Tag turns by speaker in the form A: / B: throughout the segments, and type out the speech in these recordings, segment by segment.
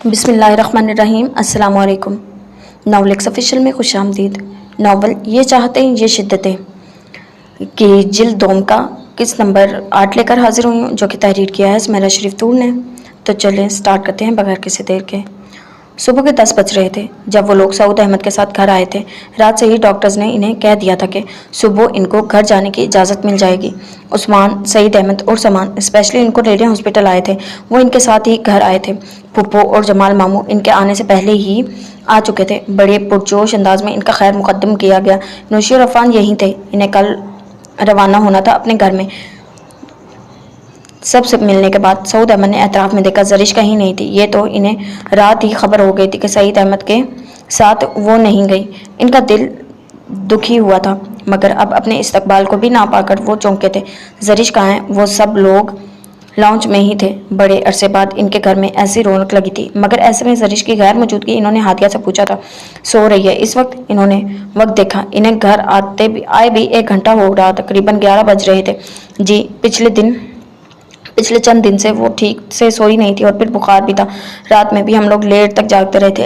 A: بسم اللہ الرحمن الرحیم۔ السلام علیکم۔ ناول ایکس آفیشیل میں خوش آمدید۔ ناول یہ چاہتے ہیں یہ شدتیں کی جلد دوم کا کس نمبر 8 لے کر حاضر ہوئی ہوں، جو کہ تحریر کیا ہے اسمیرہ شریف طور نے۔ تو چلیں سٹارٹ کرتے ہیں بغیر کسی دیر کے۔ صبح کے 10 بج رہے تھے جب وہ لوگ سعود احمد کے ساتھ گھر آئے تھے۔ رات سے ہی ڈاکٹرز نے انہیں کہہ دیا تھا کہ صبح ان کو گھر جانے کی اجازت مل جائے گی۔ عثمان، سعید احمد اور سامان اسپیشلی ان کو ریڈیا ہاسپٹل آئے تھے، وہ ان کے ساتھ ہی گھر آئے تھے۔ پھپھو اور جمال ماموں ان کے آنے سے پہلے ہی آ چکے تھے۔ بڑے پرجوش انداز میں ان کا خیر مقدم کیا گیا۔ نوشی اور عفان یہیں تھے، انہیں کل روانہ ہونا تھا اپنے گھر میں۔ سب سے ملنے کے بعد سعود احمد نے اعتراف میں دیکھا زرش کہیں نہیں تھی۔ یہ تو انہیں رات ہی خبر ہو گئی تھی کہ سعید احمد کے ساتھ وہ نہیں گئی۔ ان کا دل دکھی ہوا تھا، مگر اب اپنے استقبال کو بھی نہ پا کر وہ چونکے تھے۔ زرش کہاں ہے؟ وہ سب لوگ لاؤنج میں ہی تھے۔ بڑے عرصے بعد ان کے گھر میں ایسی رونق لگی تھی، مگر ایسے میں زرش کی غیر موجودگی انہوں نے ہادیہ سے پوچھا تھا۔ سو رہی ہے اس وقت؟ انہوں نے وقت دیکھا، انہیں گھر آئے بھی 1 گھنٹہ ہو رہا، تقریباً 11 بج رہے تھے۔ جی، پچھلے چند دن سے وہ ٹھیک سے سوئی نہیں تھی اور پھر بخار بھی تھا۔ رات میں بھی ہم لوگ لیٹ تک جاگتے رہے تھے۔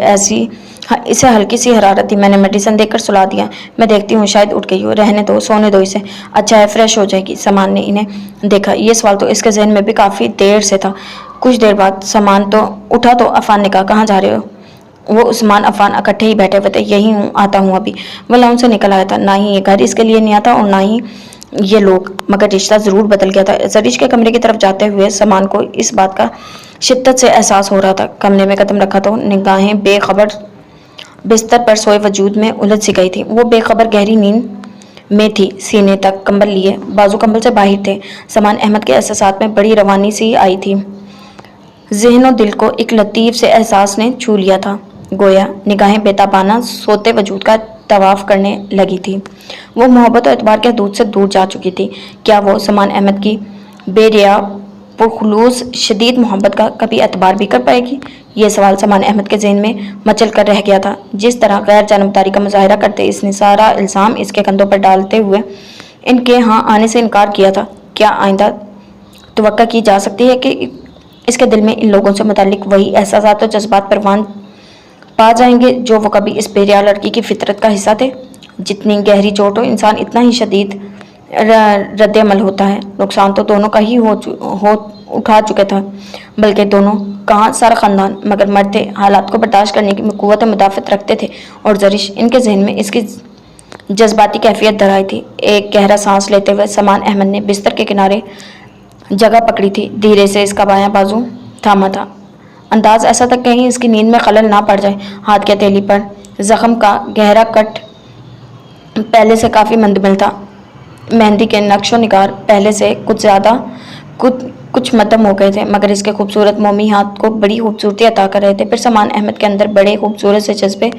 A: اسے ہلکی سی حرارت تھی، میں نے میڈیسن دے کر سلا دیا۔ میں دیکھتی ہوں شاید اٹھ گئی ہو۔ رہنے دو، سونے دو اسے۔ اچھا ہے، فریش ہو جائے گی۔ سامان نے انہیں دیکھا۔ یہ سوال تو اس کے ذہن میں بھی کافی دیر سے تھا۔ کچھ دیر بعد سامان تو اٹھا تو عفان نے کہا، کہاں جا رہے ہو؟ وہ عثمان عفان اکٹھے ہی بیٹھے ہوئے تھے۔ یہی ہوں، آتا ہوں ابھی۔ وہ لاؤنج سے نکل آیا تھا۔ نہ ہی یہ گھر اس کے لیے نیا تھا اور نہ ہی یہ لوگ، مگر رشتہ ضرور بدل گیا تھا۔ زرش کے کمرے کی طرف جاتے ہوئے سامان کو اس بات کا شدت سے احساس ہو رہا تھا۔ کمرے میں قدم رکھا تو نگاہیں بے خبر بستر پر سوئے وجود میں الجھ سی گئی تھی۔ وہ بے خبر گہری نیند میں تھی، سینے تک کمبل لیے، بازو کمبل سے باہر تھے۔ سامان احمد کے احساسات میں بڑی روانی سی آئی تھی۔ ذہن و دل کو ایک لطیف سے احساس نے چھو لیا تھا، گویا نگاہیں بےتابانہ سوتے وجود کا طواف کرنے لگی تھی۔ وہ محبت و اعتبار کے حدود سے دور جا چکی تھی۔ کیا وہ سامان احمد کی بے ریا پرخلوص شدید محبت کا کبھی اعتبار بھی کر پائے گی؟ یہ سوال سامان احمد کے ذہن میں مچل کر رہ گیا تھا۔ جس طرح غیر جانبداری کا مظاہرہ کرتے اس نے سارا الزام اس کے کندھوں پر ڈالتے ہوئے ان کے ہاں آنے سے انکار کیا تھا، کیا آئندہ توقع کی جا سکتی ہے کہ اس کے دل میں ان لوگوں سے متعلق وہی احساسات و جذبات پروان پا جائیں گے جو وہ کبھی اس بے ریا لڑکی کی فطرت کا حصہ تھے؟ جتنی گہری چوٹ ہو، انسان اتنا ہی شدید رد عمل ہوتا ہے۔ نقصان تو دونوں کا ہی اٹھا چکے تھا، بلکہ دونوں کہاں سارا خاندان، مگر مرد تھے، حالات کو برداشت کرنے کی قوت مدافعت رکھتے تھے۔ اور زرش، ان کے ذہن میں اس کی جذباتی کیفیت در آئی تھی۔ ایک گہرا سانس لیتے ہوئے سامان احمد نے بستر کے کنارے جگہ پکڑی تھی، دھیرے سے اس کا بایاں بازو تھاما تھا، انداز ایسا تھا کہیں اس کی نیند میں خلل نہ پڑ جائے۔ ہاتھ کی ہتھیلی پر زخم کا گہرا کٹ پہلے سے کافی مندمل تھا۔ مہندی کے نقش و نگار پہلے سے کچھ مدھم ہو گئے تھے، مگر اس کے خوبصورت مومی ہاتھ کو بڑی خوبصورتی عطا کر رہے تھے۔ پھر سامان احمد کے اندر بڑے خوبصورت سے جذبے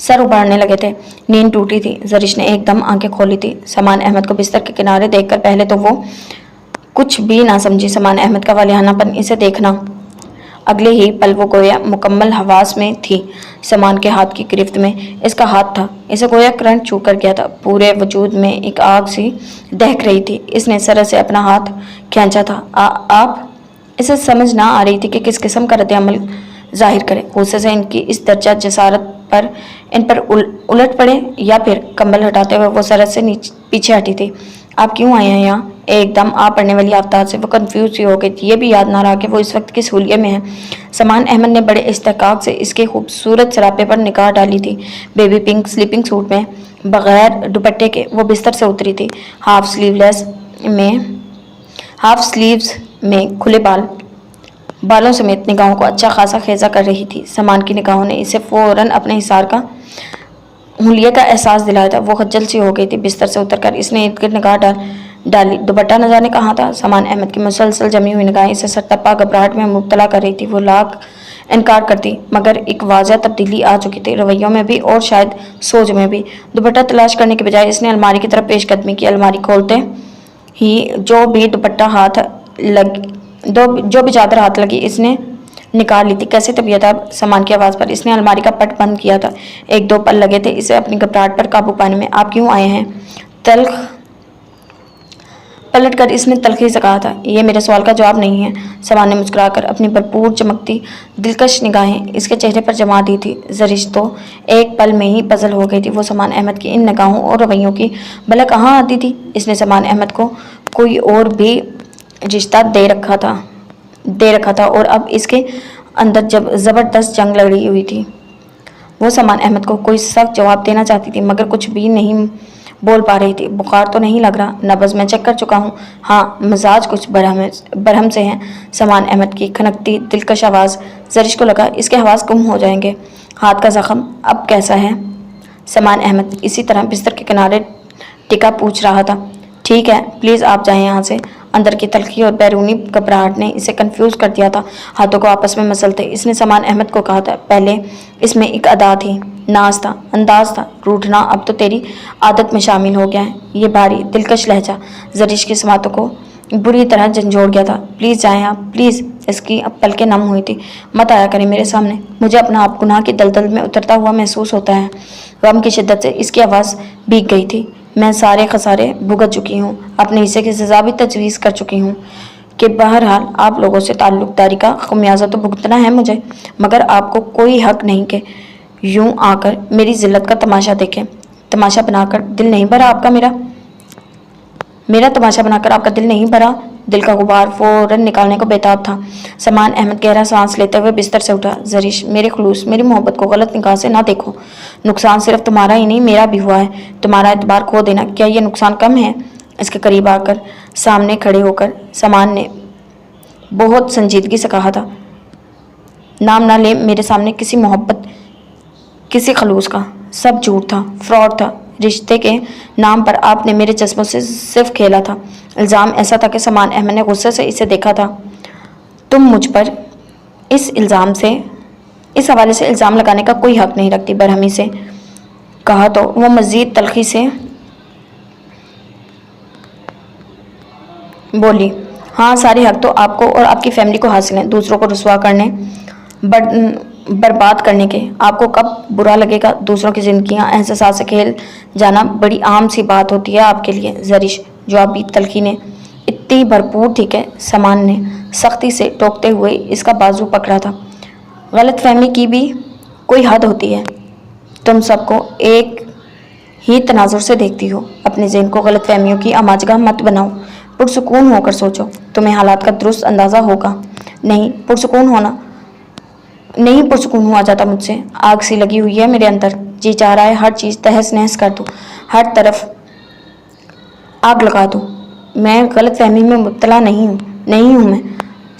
A: سر ابھارنے لگے تھے۔ نیند ٹوٹی تھی۔ زرش نے ایک دم آنکھیں کھولی تھی۔ سامان احمد کو بستر کے کنارے دیکھ کر پہلے تو وہ کچھ بھی نہ سمجھی۔ سامان احمد کا والیانہ پن اسے دیکھنا، اگلے ہی پل وہ گویا مکمل حواس میں تھی۔ سامان کے ہاتھ کی گرفت میں اس کا ہاتھ تھا، اسے گویا کرنٹ چھو کر گیا تھا۔ پورے وجود میں ایک آگ سی دہک رہی تھی۔ اس نے سرے سے اپنا ہاتھ کھینچا تھا۔ آپ؟ اسے سمجھ نہ آ رہی تھی کہ کس قسم کا رد عمل ظاہر کرے۔ غصے سے ان کی اس درجہ جسارت پر ان پر الٹ پڑے یا پھر کمبل ہٹاتے ہوئے وہ سرد سے پیچھے ہٹی تھی۔ آپ کیوں آئے ہیں یہاں؟ ایک دم آ پڑنے والی آفتاب سے وہ کنفیوز سی ہو گئی تھی۔ یہ بھی یاد نہ رہا کہ وہ اس وقت کس حلیے میں ہے۔ سامان احمد نے بڑے استحقاق سے اس کے خوبصورت سراپے پر نگاہ ڈالی تھی۔ بیبی پنک سلیپنگ سوٹ میں بغیر دوپٹے کے وہ بستر سے اتری تھی، ہاف سلیوز میں کھلے بالوں سمیت نگاہوں کو اچھا خاصا خیزہ کر رہی تھی۔ سامان کی نگاہوں نے اسے فوراً اپنے حصار کا حلیے کا احساس دلایا تھا۔ وہ خجل سی ہو گئی تھی۔ بستر سے اتر کر اس نے ارد گرد نگاہ ڈالی۔ دوپٹہ نہ جانے کہاں تھا؟ سامان احمد کی مسلسل جمی ہوئی نگاہیں اسے سرتپا گھبراہٹ میں مبتلا کر رہی تھی۔ وہ لاکھ انکار کرتی، مگر ایک واضح تبدیلی آ چکی تھی، رویوں میں بھی اور شاید سوچ میں بھی۔ دوپٹہ تلاش کرنے کے بجائے اس نے الماری کی طرف پیش قدمی کی۔ الماری کھولتے ہی جو بھی چادر ہاتھ لگی اس نے نکال لی تھی۔ کیسی طبیعت ہے اب؟ سامان کی آواز پر اس نے الماری کا پٹ بند کیا تھا۔ 1-2 پل لگے تھے اسے اپنی گھبراہٹ پر قابو پانے میں۔ آپ کیوں آئے ہیں؟ تلخ पलट कर इसने तलखी से कहा था, ये मेरे सवाल का जवाब नहीं है। समान ने मुस्कुराकर अपनी भरपूर चमकती दिलकश निगाहें इसके चेहरे पर जमा दी थी। जरिश तो एक पल में ही पजल हो गई थी। वो समान अहमद की इन निगाहों और रवैयों की भला कहाँ आती थी। इसने समान अहमद को कोई और भी रिश्ता दे रखा था और अब इसके अंदर जब ज़बरदस्त जंग लड़ी हुई थी। वो समान अहमद को कोई सख्त जवाब देना चाहती थी मगर कुछ भी नहीं बोल पा रही थी। बुखार तो नहीं लग रहा, नब्ज़ में चेक कर चुका हूँ। हाँ, मिजाज कुछ बरहम से है। समान अहमद की खनकती दिलकश आवाज़ जरिश को लगा इसके हवास गुम हो जाएंगे। हाथ का ज़ख्म अब कैसा है? समान अहमद इसी तरह बिस्तर के किनारे टिका पूछ रहा था। ठीक है, प्लीज़ आप जाएं यहाँ से। अंदर की तलखी और बैरूनी घबराहट ने इसे कंफ्यूज कर दिया था। हाथों को आपस में मसलते इसने समान अहमद को कहा था, पहले इसमें एक अदा थी, नाज था, अंदाज था, रूठना अब तो तेरी आदत में शामिल हो गया है। ये भारी दिलकश लहजा जरिश की समातों को बुरी तरह झंझोड़ गया था। प्लीज़ जाएं आप, प्लीज़। इसकी अब पलकें नम हुई थी। मत आया करें मेरे सामने, मुझे अपना आप गुनाह की दलदल में उतरता हुआ महसूस होता है। गम की शिद्दत से इसकी आवाज़ भीग गई थी। मैं सारे खसारे भुगत चुकी हूँ, अपने हिस्से की सज़ा भी तजवीज़ कर चुकी हूँ कि बहरहाल आप लोगों से ताल्लुकदारी का खमियाजा तो भुगतना है मुझे, मगर आपको कोई हक नहीं कि यूं आकर मेरी जिल्लत का तमाशा देखें। तमाशा बनाकर दिल नहीं भरा आपका मेरा तमाशा बनाकर आपका दिल नहीं भरा। दिल का गुबार फौरन निकालने को बेताब था। समान अहमद गहरा सांस लेते हुए बिस्तर से उठा। जरिश, मेरे खुलूस, मेरी मोहब्बत को गलत निगाह से ना देखो। नुकसान सिर्फ तुम्हारा ही नहीं मेरा भी हुआ है। तुम्हारा एतबार खो देना क्या ये नुकसान कम है? इसके करीब आकर सामने खड़े होकर समान ने बहुत संजीदगी से कहा था, नाम ना ले मेरे सामने किसी मोहब्बत, किसी खलूस का। सब झूठ था, फ्रॉड था। रिश्ते के नाम पर आपने मेरे जज्बों से सिर्फ खेला था। इल्ज़ाम ऐसा था कि समान अहमद ने गुस्से से इसे देखा था। तुम मुझ पर इस हवाले से इल्ज़ाम लगाने का कोई हक नहीं रखती। बरहमी से कहा तो वो मज़ीद तलखी से बोली, हाँ, सारे हक तो आपको और आपकी फैमिली को हासिल हैं। दूसरों को रुसवा करने, बर्बाद करने के। आपको कब बुरा लगेगा? दूसरों की ज़िंदगियाँ एहसास से खेल जाना बड़ी आम सी बात होती है आपके लिए। जरिश, जवाबी तलखी ने इतनी भरपूर थी कि समान ने सख्ती से टोकते हुए इसका बाजू पकड़ा था। गलत फहमी की भी कोई हद होती है। तुम सबको एक ही तनाजुर से देखती हो। अपने ज़हन को गलत फहमियों की आमाजगाह मत बनाओ। पुरसुकून होकर सोचो, तुम्हें हालात का दुरुस्त अंदाज़ा होगा। नहीं पुरसुकून हुआ जाता मुझसे। आग सी लगी हुई है मेरे अंदर, जी चाह रहा है हर चीज़ तहस नहस कर दूँ, हर तरफ आग लगा दूँ। मैं गलत फहमी में मुब्तला नहीं हूँ मैं।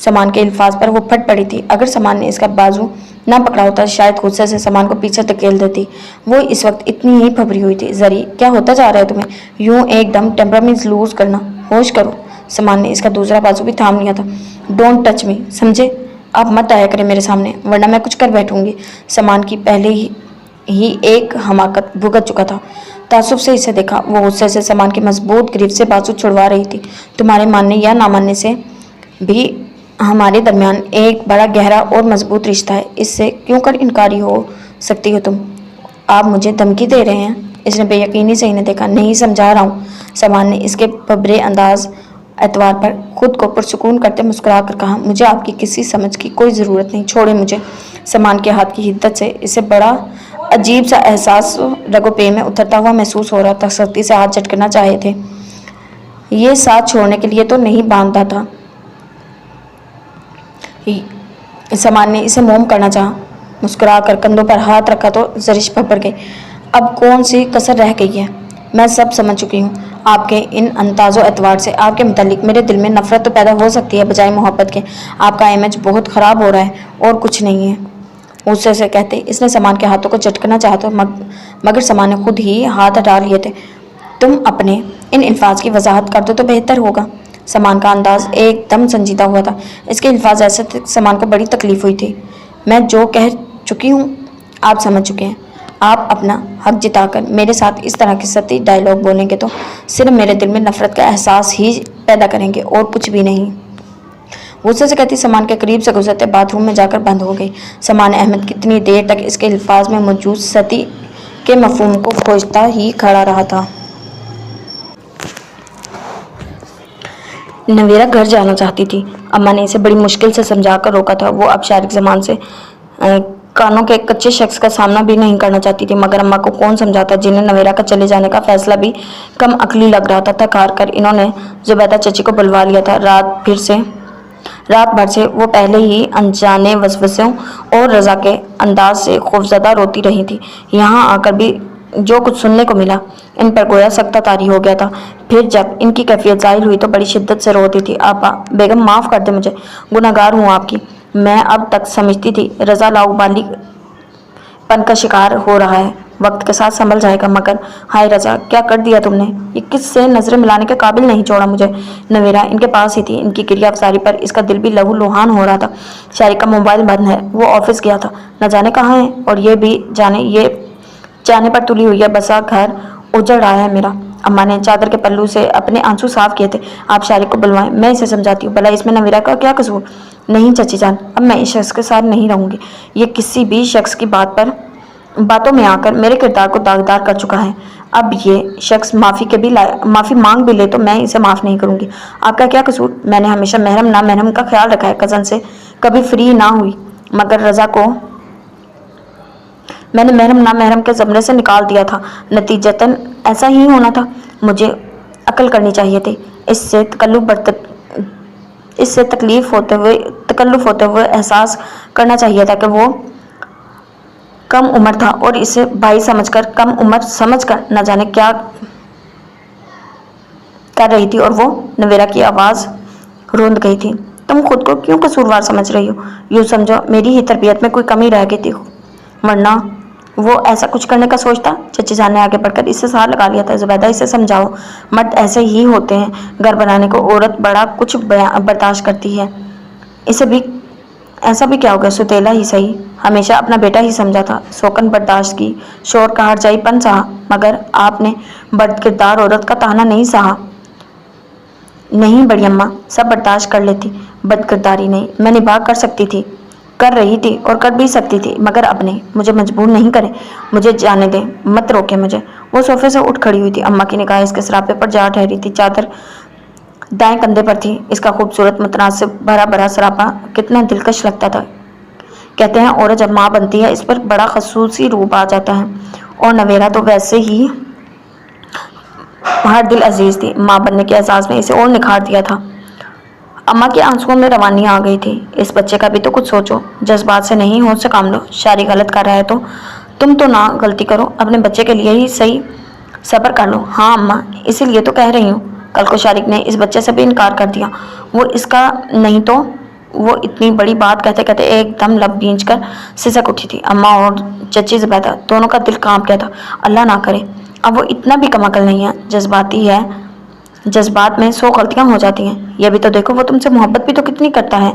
A: समान के अल्फाज पर वो फट पड़ी थी। अगर समान ने इसका बाजू ना पकड़ा होता शायद गुस्से से समान को पीछे धकेल देती। वो इस वक्त इतनी ही फबरी हुई थी। जरी, क्या होता जा रहा है तुम्हें? यूं एकदम टेम्परामेंट लूज करना, होश करो। समान ने इसका दूसरा बाजू भी थाम लिया था। डोंट टच मी, समझे? आप मत आया करें मेरे सामने, वरना मैं कुछ कर बैठूंगी। समान की पहले ही एक हमाकत भुगत चुका था। तासुब से इसे देखा। वो गुस्से से समान की मजबूत गिरफ्त से बाजू छुड़वा रही थी। तुम्हारे मानने या ना मानने से भी हमारे दरमियान एक बड़ा गहरा और मजबूत रिश्ता है। इससे क्यों कर इनकारी हो सकती हो तुम? आप मुझे धमकी दे रहे हैं? इसने बेयकीनी से इन्हें देखा। नहीं, समझा रहा हूँ। समान ने इसके बबरे अंदाज एतवार पर खुद को पुरसुकून करते मुस्कुरा कर कहा, मुझे आपकी किसी समझ की कोई ज़रूरत नहीं, छोड़े मुझे। समान के हाथ की हिद्दत से इसे बड़ा अजीब सा एहसास रगो पे में उतरता हुआ महसूस हो रहा था। सख्ती से हाथ झटकना चाहे थे। ये साथ छोड़ने के लिए तो नहीं बांधता था। समान ने इसे मोम करना चाहा। मुस्कुरा कर कंधों पर हाथ रखा तो जरिश भर गई। अब कौन सी कसर रह गई है? मैं सब समझ चुकी हूँ। आपके इन अंदाज़ो एतवार से आपके मुतालिक मेरे दिल में नफरत तो पैदा हो सकती है बजाय मोहब्बत के। आपका इमेज बहुत ख़राब हो रहा है और कुछ नहीं है। गुस्से से कहते इसने समान के हाथों को झटकना चाहा तो मगर समान ने खुद ही हाथ हटा लिए थे। तुम अपने इन अल्फाज की वजाहत कर दो तो बेहतर होगा। समान का अंदाज एकदम संजीदा हुआ था। इसके अल्फाज ऐसे थे समान को बड़ी तकलीफ हुई थी। मैं जो कह चुकी हूँ आप समझ चुके हैं। आप अपना हक जिताकर मेरे साथ इस तरह के सती डायलॉग बोलेंगे तो सिर्फ मेरे दिल में नफरत का एहसास ही पैदा करेंगे और कुछ भी नहीं। गुस्से से कहती समान के करीब से गुजरते बाथरूम में जाकर बंद हो गई। समान अहमद कितनी देर तक इसके अल्फाज में मौजूद सती के मफहूम को खोजता ही खड़ा रहा था। नवेरा घर जाना चाहती थी। अम्मा ने इसे बड़ी मुश्किल से समझा कर रोका था। वो अब शारिक ज़मान से कानों के एक कच्चे शख्स का सामना भी नहीं करना चाहती थी, मगर अम्मा को कौन समझाता, जिन्हें नवेरा का चले जाने का फैसला भी कम अकली लग रहा था। थक हार कर इन्होंने जुबैदा चची को बुलवा लिया था। रात भर से वो पहले ही अनजाने वसवसों और रजा के अंदाज से खौफजदा रोती रही थी। यहाँ आकर भी जो कुछ सुनने को मिला इन पर गोया सख्ता तारी हो गया था। फिर जब इनकी कैफियत जाहिर हुई तो बड़ी शिद्दत से रोती थी। आपा बेगम, माफ़ कर दे मुझे, गुनहगार हूँ आपकी। मैं अब तक समझती थी रजा लाउबाली पन का शिकार हो रहा है, वक्त के साथ संभल जाएगा, मगर हाय रजा, क्या कर दिया तुमने। ये किससे नजरें मिलाने के काबिल नहीं छोड़ा मुझे। नवेरा इनके पास ही थी। इनकी क्रिया अफसारी पर इसका दिल भी लहू लुहान हो रहा था। शारिक का मोबाइल बंद है, वो ऑफिस गया था, न जाने कहाँ है, और ये भी जाने पर तुली हुई है। बसा घर उजड़ रहा है मेरा। अम्मा ने चादर के पल्लू से अपने आंसू साफ किए थे। आप शारिक को बुलवाएं, मैं इसे समझाती हूँ। भला इसमें नवेरा का क्या कसूर। नहीं चची जान, अब मैं इस शख्स के साथ नहीं रहूंगी। ये किसी भी शख्स की बातों में आकर मेरे किरदार को दागदार कर चुका है। अब ये शख्स माफ़ी मांग भी ले तो मैं इसे माफ़ नहीं करूंगी। आपका क्या कसूर। मैंने हमेशा महरम ना महरम का ख्याल रखा है, कज़न से कभी फ्री ना हुई, मगर रजा को मैंने महरम ना महरम के ज़मरे से निकाल दिया था। नतीजतन ऐसा ही होना था। मुझे अकल करनी चाहिए थी। इससे तकल्लुफ़ होते हुए एहसास करना चाहिए था कि वो कम उम्र था और इसे भाई समझकर कम उम्र समझकर न जाने क्या कर रही थी। और वो नवेरा की आवाज़ रोंद गई थी। तुम खुद को क्यों कसूरवार समझ रही हो। यूँ समझो मेरी ही तरबियत में कोई कमी रह गई थी, वरना वो ऐसा कुछ करने का सोचता। चची जान ने आगे बढ़कर इससे सहार लगा लिया था। जुबैदा, इसे समझाओ, मर्द ऐसे ही होते हैं। घर बनाने को औरत बड़ा कुछ बर्दाश्त करती है। इसे भी ऐसा भी क्या हो गया, सुतेला ही सही, हमेशा अपना बेटा ही समझा था। शौकन बर्दाश्त की, शोर का हरजाईपन सहा, मगर आपने बदकिरदार औरत का ताना नहीं सहा। नहीं बड़ी अम्मा, सब बर्दाश्त कर लेती, बदकिरदारी नहीं। मैं निभा कर रही थी और कर भी सकती थी, मगर अब नहीं। मुझे मजबूर नहीं करें, मुझे जाने दें, मत रोके मुझे। वो सोफे से उठ खड़ी हुई थी। अम्मा की निगाह इसके सरापे पर जा ठहरी थी। चादर दाएं कंधे पर थी। इसका खूबसूरत मुतनासिब भरा भरा सरापा कितना दिलकश लगता था। कहते हैं औरत जब माँ बनती है इस पर बड़ा खसूसी रूप आ जाता है, और नवेरा तो वैसे ही हर दिल अजीज थी। माँ बनने के एहसास में इसे और निखार दिया था। अम्मा के आंसुओं में रवानी आ गई थी। इस बच्चे का भी तो कुछ सोचो, जज्बात से नहीं, होश से काम लो। शारी गलत कर रहा है तो तुम तो ना गलती करो, अपने बच्चे के लिए ही सही सब्र कर लो। हाँ अम्मा, इसीलिए तो कह रही हूँ। कल को शारिक ने इस बच्चे से भी इनकार कर दिया, वो इसका नहीं तो वो इतनी बड़ी बात कहते कहते एकदम लब भींच कर सिसक उठी थी। अम्मा और चची जुबैदा दोनों का दिल कांप गया था। अल्लाह ना करे अब वो इतना भी कम अकल नहीं है, जज्बाती है। जज्बात में 100 गलतियां हो जाती हैं। यह भी तो देखो, वो तुमसे मोहब्बत भी तो कितनी करता है।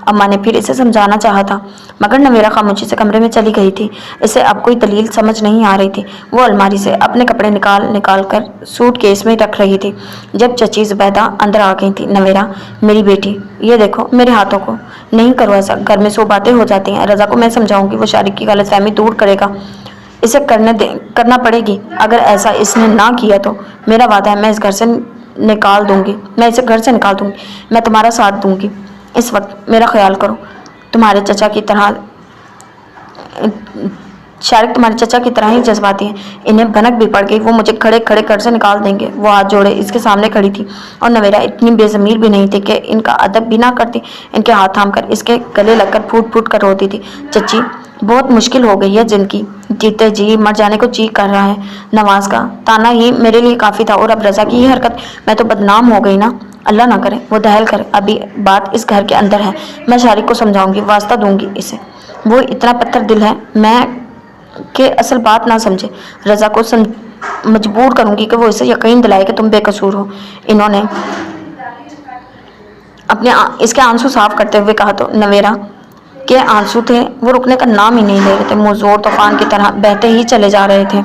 A: अम्मा ने फिर इसे समझाना चाहा था, मगर नवेरा खामोशी से कमरे में चली गई थी। इसे अब कोई दलील समझ नहीं आ रही थी। वो अलमारी से अपने कपड़े निकाल कर सूटकेस में रख रही थी जब चची जुबैदा अंदर आ गई थी। नवेरा, मेरी बेटी, ये देखो मेरे हाथों को, नहीं करो ऐसा, घर में 100 बातें हो जाती हैं। रजा को मैं समझाऊंगी, वो शारिक की गलतफहमी दूर करेगा। इसे करना पड़ेगी। अगर ऐसा इसने ना किया तो मेरा वादा है, मैं इसे घर से निकाल दूंगी। मैं तुम्हारा साथ दूंगी। इस वक्त मेरा ख्याल करो। तुम्हारे चचा की तरह शारिक तुम्हारे चचा की तरह ही जज्बाती हैं। इन्हें भनक भी पड़ गई, वो मुझे खड़े खड़े घर से निकाल देंगे। वो हाथ जोड़े इसके सामने खड़ी थी, और नवेरा इतनी बेज़मीर भी नहीं थी कि इनका अदब भी ना करती। इनके हाथ थाम कर इसके गले लगकर फूट फूट कर रोती थी। चची, बहुत मुश्किल हो गई है जिंदगी, जीते जी मर जाने को जी कर रहा है। नवाज का ताना ही मेरे लिए काफ़ी था, और अब रजा की ही हरकत, मैं तो बदनाम हो गई ना। अल्लाह ना करे वो दहल करे। अभी बात इस घर के अंदर है, मैं शारिक को समझाऊंगी, वास्ता दूंगी इसे। वो इतना पत्थर दिल है मैं कि असल बात ना समझे। रजा को मजबूर करूंगी कि वो इसे यकीन दिलाए कि तुम बेकसूर हो। इन्होंने इसके आंसू साफ करते हुए कहा तो नवेरा के आंसू थे, वो रुकने का नाम ही नहीं ले रहे थे। मुंह तूफान की तरह बहते ही चले जा रहे थे।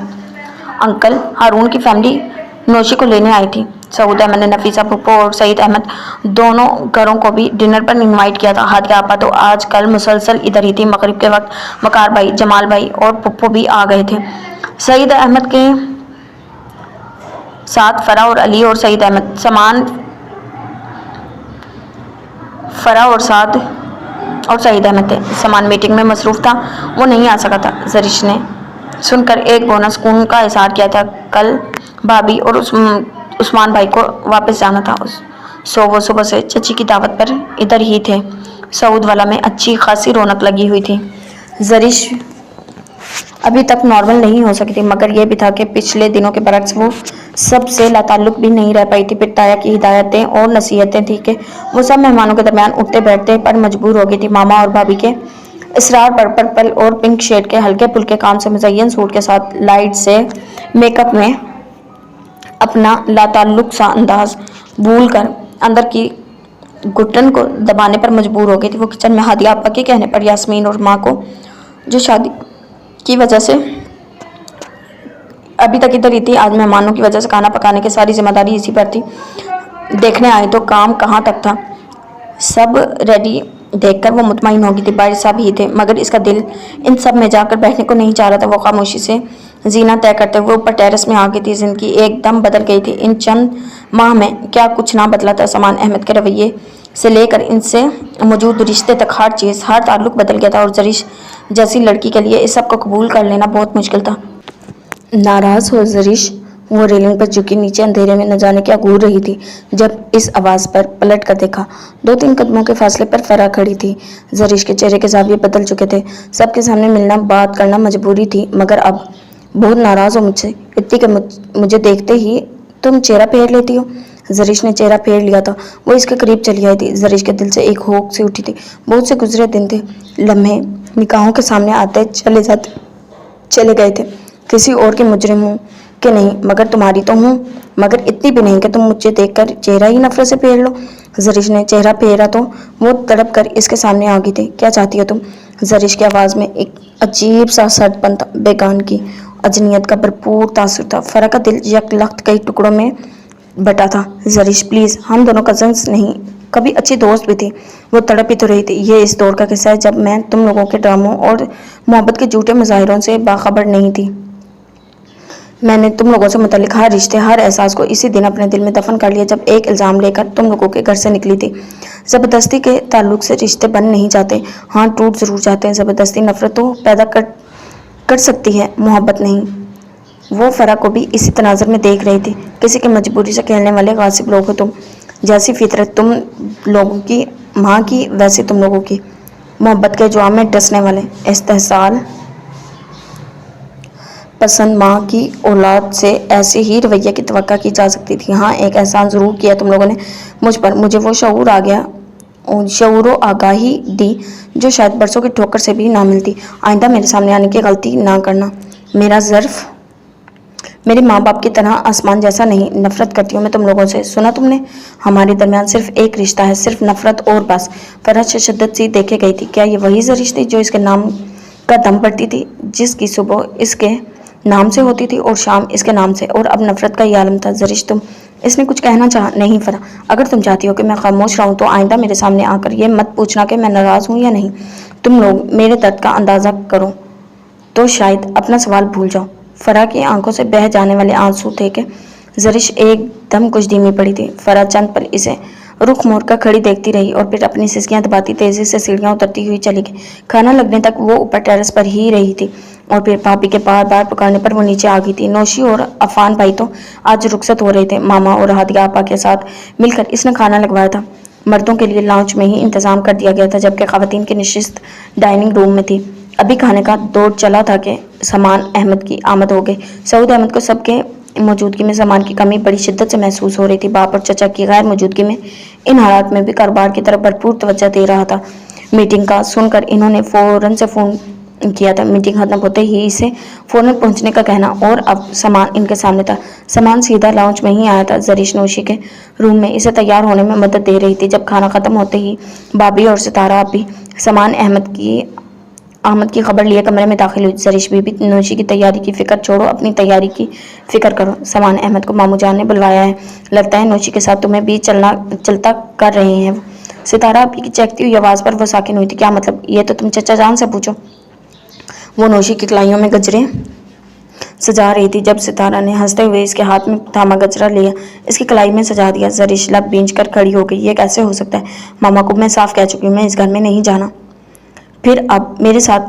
A: अंकल, हारून की फैमिली नौशी को लेने आई थी। सऊद अहमद ने नफीसा पुप्पो और सईद अहमद दोनों घरों को भी डिनर पर इनवाइट किया था। हाथ आपा तो आज कल मुसलसल इधर ही थी। मगरिब के वक्त वकार भाई, जमाल भाई और पुप्पो भी आ गए थे। सईद अहमद के साथ फरा और अली और सईद अहमद सामान फराह और साद और सईद अहमद थे। समान मीटिंग में मसरूफ था, वो नहीं आ सका था। जरीश ने सुनकर एक बोनस खून का इजहार किया था। कल भाभी और उस्मान भाई को वापस जाना था। वो सुबह से चची की दावत पर इधर ही थे। सऊद वाला में अच्छी खासी रौनक लगी हुई थी। जरीश अभी तक नॉर्मल नहीं हो सकी थी, मगर यह भी था कि पिछले दिनों के बरक्स वो सबसे लाताल्लुक भी नहीं रह पाई थी। फिर ताया की हिदायतें और नसीहतें थी कि वो सब मेहमानों के दरमियान उठते बैठते पर मजबूर हो गई थी। मामा और भाभी के इसरार पर पर्पल और पिंक शेड के हल्के फुल्के काम से मुज़य्यन सूट के साथ लाइट से मेकअप में अपना लाताल्लुक सा अंदाज भूल कर अंदर की घुटन को दबाने पर मजबूर हो गई थी। वो किचन में हादिया आपा के कहने पर यास्मीन और माँ को, जो शादी की वजह से अभी तक इधर ही थी, आज मेहमानों की वजह से खाना पकाने की सारी जिम्मेदारी इसी पर थी, देखने आए तो काम कहाँ तक था। सब रेडी देखकर वो मुतमईन हो गई थी। बारिश साहब ही थे, मगर इसका दिल इन सब में जाकर बैठने को नहीं चाह रहा था। वो खामोशी से जीना तय करते हुए ऊपर टेरेस में आ गई थी। जिंदगी एकदम बदल गई थी। इन चंद माह में क्या कुछ ना बदला था। समान अहमद के रवैये से लेकर इनसे मौजूद रिश्ते तक हर चीज़, हर ताल्लुक बदल गया था। और जरीश जैसी लड़की के लिए इस सब को कबूल कर लेना बहुत मुश्किल था। नाराज हो जरीश वो रेलिंग पर झुकी नीचे अंधेरे में न जाने क्या घूर रही थी। जब इस आवाज़ पर पलट कर देखा, 2-3 कदमों के फासले पर फराह खड़ी थी। जरीश के चेहरे के ज़ाविये बदल चुके थे। सबके सामने मिलना, बात करना मजबूरी थी, मगर अब बहुत नाराज़ हो मुझसे, इतनी कि मुझे देखते ही तुम चेहरा फेर लेती हो। जरीश ने चेहरा फेर लिया था। वो इसके करीब चली आई थी। जरीश के दिल से एक होक सी उठी थी। बहुत से गुजरे दिन थे, लम्हे निगाहों के सामने आते चले गए थे। किसी और के मुजरिम हूँ कि नहीं, मगर तुम्हारी तो हूँ, मगर इतनी भी नहीं कि तुम मुझे देखकर चेहरा ही नफरत से फेर लो। जरीश ने चेहरा फेरा तो वो तड़प कर इसके सामने आ गई थी। क्या चाहती हो तुम? जरीश की आवाज़ में एक अजीब सा सड़पन था, बेगान की अजनियत का भरपूर तासुर था। फराह का दिल यकलख्त कई टुकड़ों में बटा था। जरीश प्लीज़, हम दोनों कजन्स नहीं, कभी अच्छी दोस्त भी थी। वो तड़प ही तो रही थी। ये इस दौर का किस्सा है जब मैं तुम लोगों के ड्रामों और मोहब्बत के झूठे मुजाहिरों से बाखबर नहीं थी। मैंने तुम लोगों से मुतल्लिक हर रिश्ते, हर एहसास को इसी दिन अपने दिल में दफन कर लिया जब एक इल्ज़ाम लेकर तुम लोगों के घर से निकली थी। ज़बरदस्ती के ताल्लुक से रिश्ते बन नहीं जाते, हाँ टूट ज़रूर जाते हैं। ज़बरदस्ती नफरत तो पैदा कर सकती है, मोहब्बत नहीं। वो फराह को भी इसी तनाज़ुर में देख रही थी। किसी की मजबूरी से खेलने वाले गासिब लोग हो तुम। जैसी फितरत तुम लोगों की माँ की, वैसी तुम लोगों की मोहब्बत के जुआम में डसने वाले इस्तेहसाल पसंद माँ की औलाद से ऐसे ही रवैया की तवक्का की जा सकती थी। हाँ, एक एहसान ज़रूर किया तुम लोगों ने मुझ पर। मुझे वो शऊर आ गया, शऊर व आगाही दी जो शायद बरसों की ठोकर से भी ना मिलती। आइंदा मेरे सामने आने की गलती ना करना। मेरा ज़र्फ मेरे माँ बाप की तरह आसमान जैसा नहीं। नफरत करती हूँ मैं तुम लोगों से। सुना तुमने? हमारे दरमियान सिर्फ एक रिश्ता है, सिर्फ नफरत और बस। फराह से शिद्दत सी देखे गई थी। क्या ये वही जरीश थी जो इसके नाम का दम पड़ती थी, जिसकी सुबह इसके नाम से होती थी और शाम इसके नाम से, और अब नफरत का ये आलम था? जरीश तुम, इसने कुछ कहना चाहा? नहीं फराह, अगर तुम चाहती हो कि मैं खामोश रहूं तो आइंदा मेरे सामने आकर ये मत पूछना कि मैं नाराज़ हूं या नहीं। तुम लोग मेरे दर्द का अंदाज़ा करो तो शायद अपना सवाल भूल जाओ। फराह की आंखों से बह जाने वाले आंसू थे कि जरीश एकदम कुछ धीमी पड़ी थी। फराह चंद पल इसे रुख मोड़ कर खड़ी देखती रही और फिर अपनी सिसकियां दबाती तेजी से सीढ़ियां उतरती हुई चली गई। खाना लगने तक वो ऊपर टेरेस पर ही रही थी और फिर भाभी के बार बार पुकारने पर वो नीचे आ गई थी। नौशी और अफान भाई तो आज रुखसत हो रहे थे। मामा और हादिया आपा के साथ मिलकर इसने खाना लगवाया था। मर्दों के लिए लाउंज में ही इंतजाम कर दिया गया था, जबकि खवातीन की नशिस्त डाइनिंग रूम में थी। अभी खाने का दौर चला था कि समान अहमद की आमद हो गई। सऊद अहमद को सबके मौजूदगी में सामान की कमी बड़ी शिद्दत से महसूस हो रही थी। बाप और चचा की गैर मौजूदगी में इन हालात में भी कारोबार की तरफ भरपूर तवज्जो दे रहा था। मीटिंग का सुनकर इन्होंने फ़ौरन से फ़ोन किया था। मीटिंग खत्म होते ही इसे फ़ौरन पहुंचने का कहना, और अब सामान इनके सामने था। सामान सीधा लाउंज में ही आया था। जरीश नौशी के रूम में इसे तैयार होने में मदद दे रही थी। जब खाना खत्म होते ही भाभी और सितारा आप भी सामान आमद की खबर लिए कमरे में दाखिल हुई। जरीश बीबी, नौशी की तैयारी की फिक्र छोड़ो, अपनी तैयारी की फिक्र करो। समान अहमद को मामू जान ने बुलवाया है, लगता है नौशी के साथ तुम्हें भी चलता कर रहे हैं। सितारा आपकी की चहकती हुई आवाज़ पर वो साकिन हुई थी। क्या मतलब? ये तो तुम चचा जान से पूछो। वो नौशी की कलाइयों में गजरे सजा रही थी जब सितारा ने हंसते हुए इसके हाथ में थामा गजरा लिया, इसकी कलाई में सजा दिया। जरिश लब भींच कर खड़ी हो गई। ये कैसे हो सकता है? मामा को मैं साफ कह चुकी हूँ मैं इस घर में नहीं जाना। फिर अब मेरे साथ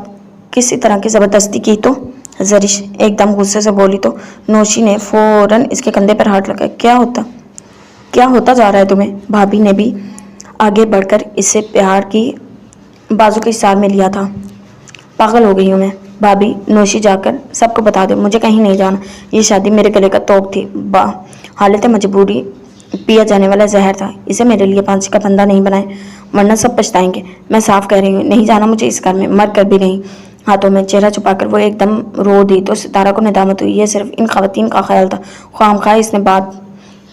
A: किसी तरह की ज़बरदस्ती की तो? जरिश एकदम गुस्से से बोली तो नौशी ने फौरन इसके कंधे पर हाथ लगाया। क्या होता जा रहा है तुम्हें? भाभी ने भी आगे बढ़कर इससे प्यार की बाजू के इशारे में लिया था। पागल हो गई हूँ मैं। भाभी, नौशी जाकर सबको बता दे, मुझे कहीं नहीं जाना। ये शादी मेरे गले का तोप थी, हालत मजबूरी, पिया जाने वाला जहर था। इसे मेरे लिए फांसी का फंदा नहीं बनाए, वरना सब पछताएंगे। मैं साफ कह रही हूँ, नहीं जाना मुझे इस घर में, मर कर भी नहीं। हाथों में चेहरा छुपाकर वो एकदम रो दी तो सितारा को निदामत हुई। यह सिर्फ इन खवातीन का ख्याल था। ख्वामख्वाह इसने बात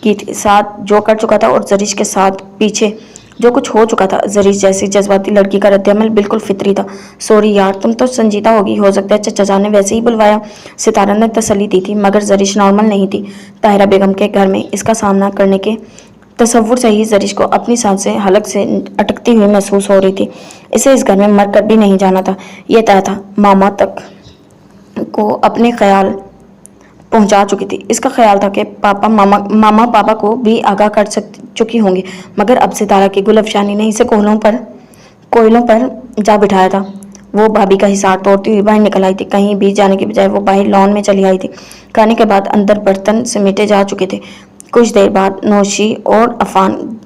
A: की थी, साथ जो कर चुका था और जरिश के साथ पीछे जो कुछ हो चुका था। जरिश जैसी जज्बाती लड़की का रद्द-ए-अमल बिल्कुल फितरी था। सॉरी यार, तुम तो संजीदा होगी, हो सकता है चचा जान ने वैसे ही बुलवाया, सितारा ने तसल्ली दी थी। मगर जरिश नॉर्मल नहीं थी। ताहिरा बेगम के घर में इसका सामना करने के तसव्वुर से ही जरिश को अपनी सांसें हलक से अटकती हुई महसूस हो रही थी। इसे इस घर में मर कर भी नहीं जाना था, यह तय था। मामा तक को अपने ख्याल पहुंचा चुकी थी। इसका ख्याल था कि मामा पापा को भी आगाह कर चुकी होंगी, मगर अब सितारा की गुलफशानी ने इसे कोयलों पर जा बिठाया था। वो भाभी का हिसार तोड़ती हुई बाहर निकल आई थी। कहीं भी जाने के बजाय वो बाहर लॉन में चली आई थी। खाने के बाद अंदर बर्तन समेटे जा चुके थे। कुछ देर बाद नौशी और अफान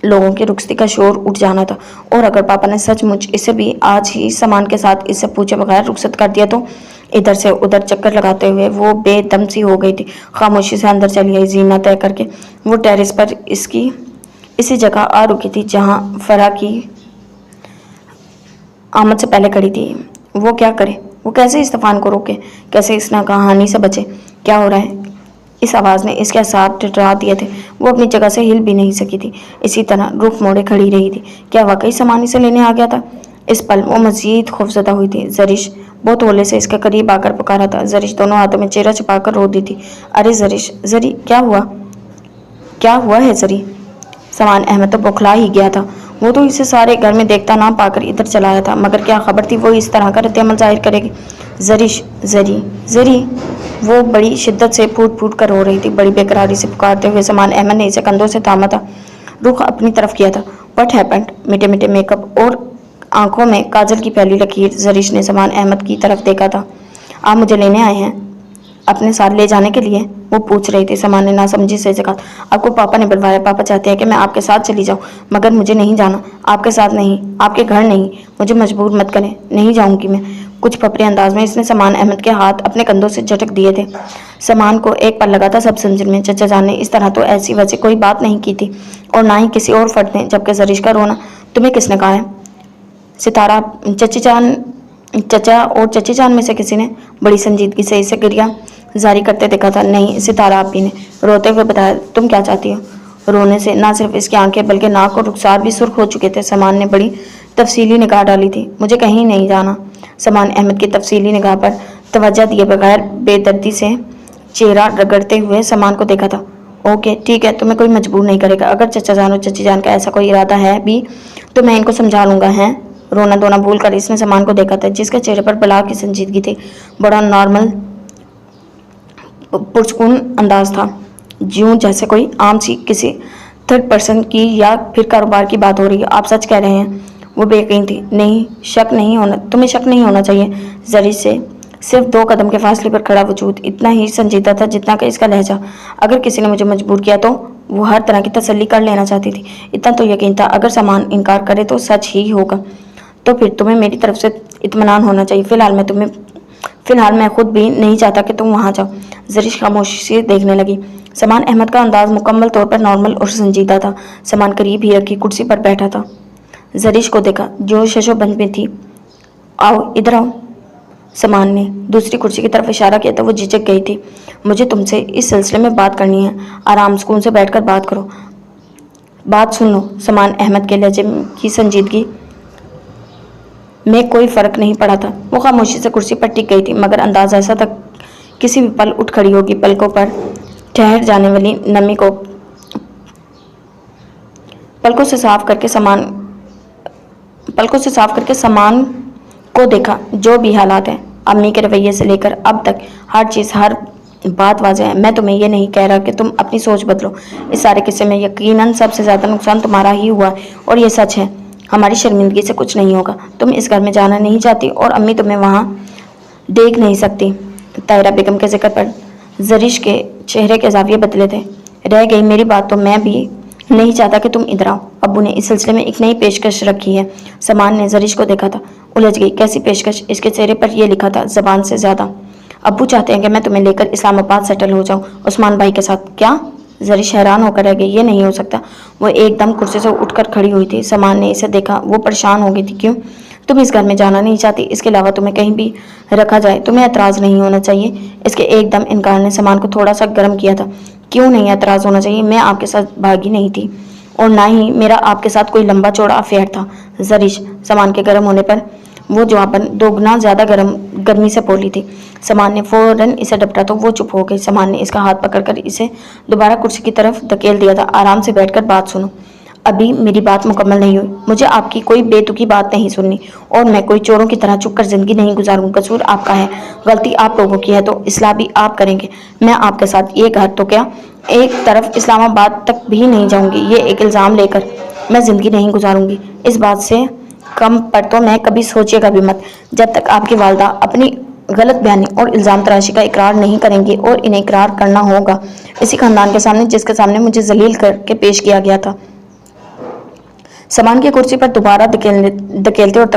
A: लोगों की रुखसती का शोर उठ जाना था। और अगर पापा ने सचमुच इसे भी आज ही सामान के साथ इससे पूछे बगैर रुखसत कर दिया तो? इधर से उधर चक्कर लगाते हुए वो बेदम सी हो गई थी। खामोशी से अंदर चली आई। जीना तय करके वो टेरेस पर इसी जगह आ रुकी थी जहां फरा की आमद से पहले खड़ी थी। वो क्या करे? वो कैसे इस तूफान को रोके? कैसे इस नाकहानी से बचे? क्या हो रहा है? इस आवाज़ ने इसके असाब टिटरा दिए थे। वो अपनी जगह से हिल भी नहीं सकी थी। इसी तरह रुख मोड़े खड़ी रही थी। क्या वाकई सामान इसे लेने आ गया था? इस पल वो मजीद खौफजदा हुई थी। जरिश बहुत होले से इसके करीब आकर पुकारा था। जरिश दोनों हाथों में चेहरा छुपाकर रो दी थी। अरे जरिश, जरी, क्या हुआ है जरी? सामान अहमद तो बौखला ही गया था। वो तो इसे सारे घर में देखता ना पाकर इधर चला आया था, मगर क्या खबर थी वो इस तरह का रद्द-ए-अमल जाहिर करेगी। जरी, वो बड़ी शिद्दत से फूट फूट कर रो रही थी। बड़ी बेकरारी से पुकारते हुए सामान अहमद ने इसे कंधों से थामा था, रुख अपनी तरफ किया था। What happened? मीठे मीठे मेकअप और आंखों में काजल की पहली लकीर। जरिश ने सामान अहमद की तरफ देखा था। आप मुझे लेने आए हैं? अपने साथ ले जाने के लिए? वो पूछ रही थी। सामान ने नासमझी से जगह, आपको पापा ने बुलवाया। पापा चाहते हैं कि मैं आपके साथ चली जाऊं, मगर मुझे नहीं जाना। आपके साथ नहीं, आपके घर नहीं। मुझे मजबूर मत करें, नहीं जाऊंगी मैं। कुछ फपरे अंदाज में इसने सामान अहमद के हाथ अपने कंधों से झटक दिए थे। सामान को एक पल लगा था सब समझने में। चचा जान ने इस तरह तो ऐसी वैसी कोई बात नहीं की थी, और ना ही किसी और फर्द ने। जबकि जरिश का रोना तुम्हें किसने कहा है? सितारा, चचा और चची जान में से किसी ने बड़ी संजीदगी से इसे गिरिया जारी करते देखा था। नहीं, सितारा आपी ने रोते हुए बताया। तुम क्या चाहती हो? रोने से ना सिर्फ इसकी आंखें बल्कि नाक और रुखसार भी सुर्ख हो चुके थे। सामान ने बड़ी तफसीली निगाह डाली थी। मुझे कहीं नहीं जाना। सामान अहमद की तफसीली निगाह पर तवज्जो दिए बगैर बेदर्दी से चेहरा रगड़ते हुए सामान को देखा था। ओके ठीक है, तुम्हें कोई मजबूर नहीं करेगा। अगर चचा जान और चची जान का ऐसा कोई इरादा है भी तो मैं इनको समझा लूंगा। हैं? रोना धोना भूल कर इसने सामान को देखा था, जिसके चेहरे पर बला की संजीदगी थी। बड़ा नॉर्मल पुरसकून अंदाज था, ज्यों जैसे कोई आम सी किसी थर्ड पर्सन की या फिर कारोबार की बात हो रही है। आप सच कह रहे हैं? वो बेयकीन थी। नहीं, तुम्हें शक नहीं होना चाहिए। जरिश से सिर्फ 2 कदम के फासले पर खड़ा वजूद इतना ही संजीदा था जितना कि इसका लहजा। अगर किसी ने मुझे मजबूर किया तो वो हर तरह की तसल्ली कर लेना चाहती थी। इतना तो यकीन था अगर सामान इनकार करे तो सच ही होगा। तो फिर तुम्हें मेरी तरफ से इत्मीनान होना चाहिए। फिलहाल मैं खुद भी नहीं चाहता कि तुम वहाँ जाओ। जरिश खामोशी से देखने लगी। सामान अहमद का अंदाज मुकम्मल तौर पर नॉर्मल और संजीदा था। सामान करीब ही रखी कुर्सी पर बैठा था। जरिश को देखा जो शशोबंद में थी। आओ इधर आओ। सामान ने दूसरी कुर्सी की तरफ इशारा किया तो वो झिझक गई थी। मुझे तुमसे इस सिलसिले में बात करनी है। आराम सुकून से बैठकर बात करो। बात सुन लो। सामान अहमद के लहजे की संजीदगी में कोई फर्क नहीं पड़ा था। वो खामोशी से कुर्सी पर टिक गई थी, मगर अंदाज ऐसा था किसी भी पल उठ खड़ी होगी। पलकों पर ठहर जाने वाली नमी को पलकों से साफ करके सामान को देखा। जो भी हालात हैं امی کے رویے سے لے کر اب تک ہر چیز، ہر بات واضح ہے۔ میں تمہیں یہ نہیں کہہ رہا کہ تم اپنی سوچ بدلو، اس سارے قصے میں یقیناً سب سے زیادہ نقصان تمہارا ہی ہوا ہے، اور یہ سچ ہے۔ ہماری شرمندگی سے کچھ نہیں ہوگا۔ تم اس گھر میں جانا نہیں چاہتی اور امی تمہیں وہاں دیکھ نہیں سکتی۔ طاہرہ بیگم کے ذکر پر زرش کے چہرے کے زاویے بدلے تھے۔ رہ گئی میری بات تو میں بھی نہیں چاہتا کہ تم ادھر آؤ۔ ابو نے اس سلسلے میں ایک نئی پیشکش رکھی ہے۔ سامان نے زرش کو دیکھا تھا، الجھ گئی۔ کیسی پیشکش؟ اس کے چہرے پر یہ لکھا تھا، زبان سے زیادہ۔ ابو چاہتے ہیں کہ میں تمہیں لے کر اسلام آباد سیٹل ہو جاؤں، عثمان بھائی کے ساتھ۔ کیا؟ زرش حیران ہو کر رہ گئی۔ یہ نہیں ہو سکتا۔ وہ ایک دم کرسی سے اٹھ کر کھڑی ہوئی تھی۔ سامان نے اسے دیکھا، وہ پریشان ہو گئی تھی۔ کیوں؟ تم اس گھر میں جانا نہیں چاہتی، اس کے علاوہ تمہیں کہیں بھی رکھا جائے تمہیں اعتراض نہیں ہونا چاہیے۔ اس کے ایک دم انکار نے سامان کو تھوڑا سا گرم کیا تھا۔ کیوں نہیں اعتراض ہونا چاہیے؟ میں آپ کے ساتھ بھاگی نہیں تھی، اور نہ ہی میرا آپ کے ساتھ کوئی لمبا چوڑا افیئر تھا۔ زرش، سامان کے گرم ہونے پر وہ جواباً دوگنا زیادہ گرمی سے بولی تھی۔ سامان نے فوراً اسے ڈپٹا تو وہ چپ ہو گئی۔ سامان نے اس کا ہاتھ پکڑ کر اسے دوبارہ کرسی کی طرف دھکیل دیا تھا۔ آرام سے بیٹھ کر بات سنو۔ ابھی میری بات مکمل نہیں ہوئی۔ مجھے آپ کی کوئی بے تکی بات نہیں سننی، اور میں کوئی چوروں کی طرح چھپ کر زندگی نہیں گزاروں۔ قصور آپ کا ہے، غلطی آپ لوگوں کی ہے، تو اصلاح بھی آپ کریں گے۔ میں آپ کے ساتھ یہ گھر تو کیا، ایک طرف اسلام آباد تک بھی نہیں جاؤں گی۔ یہ ایک الزام لے کر میں زندگی نہیں گزاروں گی۔ اس بات سے کم پر تو میں کبھی سوچیے گا بھی مت، جب تک آپ کی والدہ اپنی غلط بیانی اور الزام تراشی کا اقرار نہیں کریں گی، اور انہیں اقرار کرنا ہوگا اسی خاندان کے سامنے جس کے سامنے مجھے ذلیل کر کے پیش کیا گیا تھا۔ سامان کی کرسی پر دوبارہ دھکیلتے اور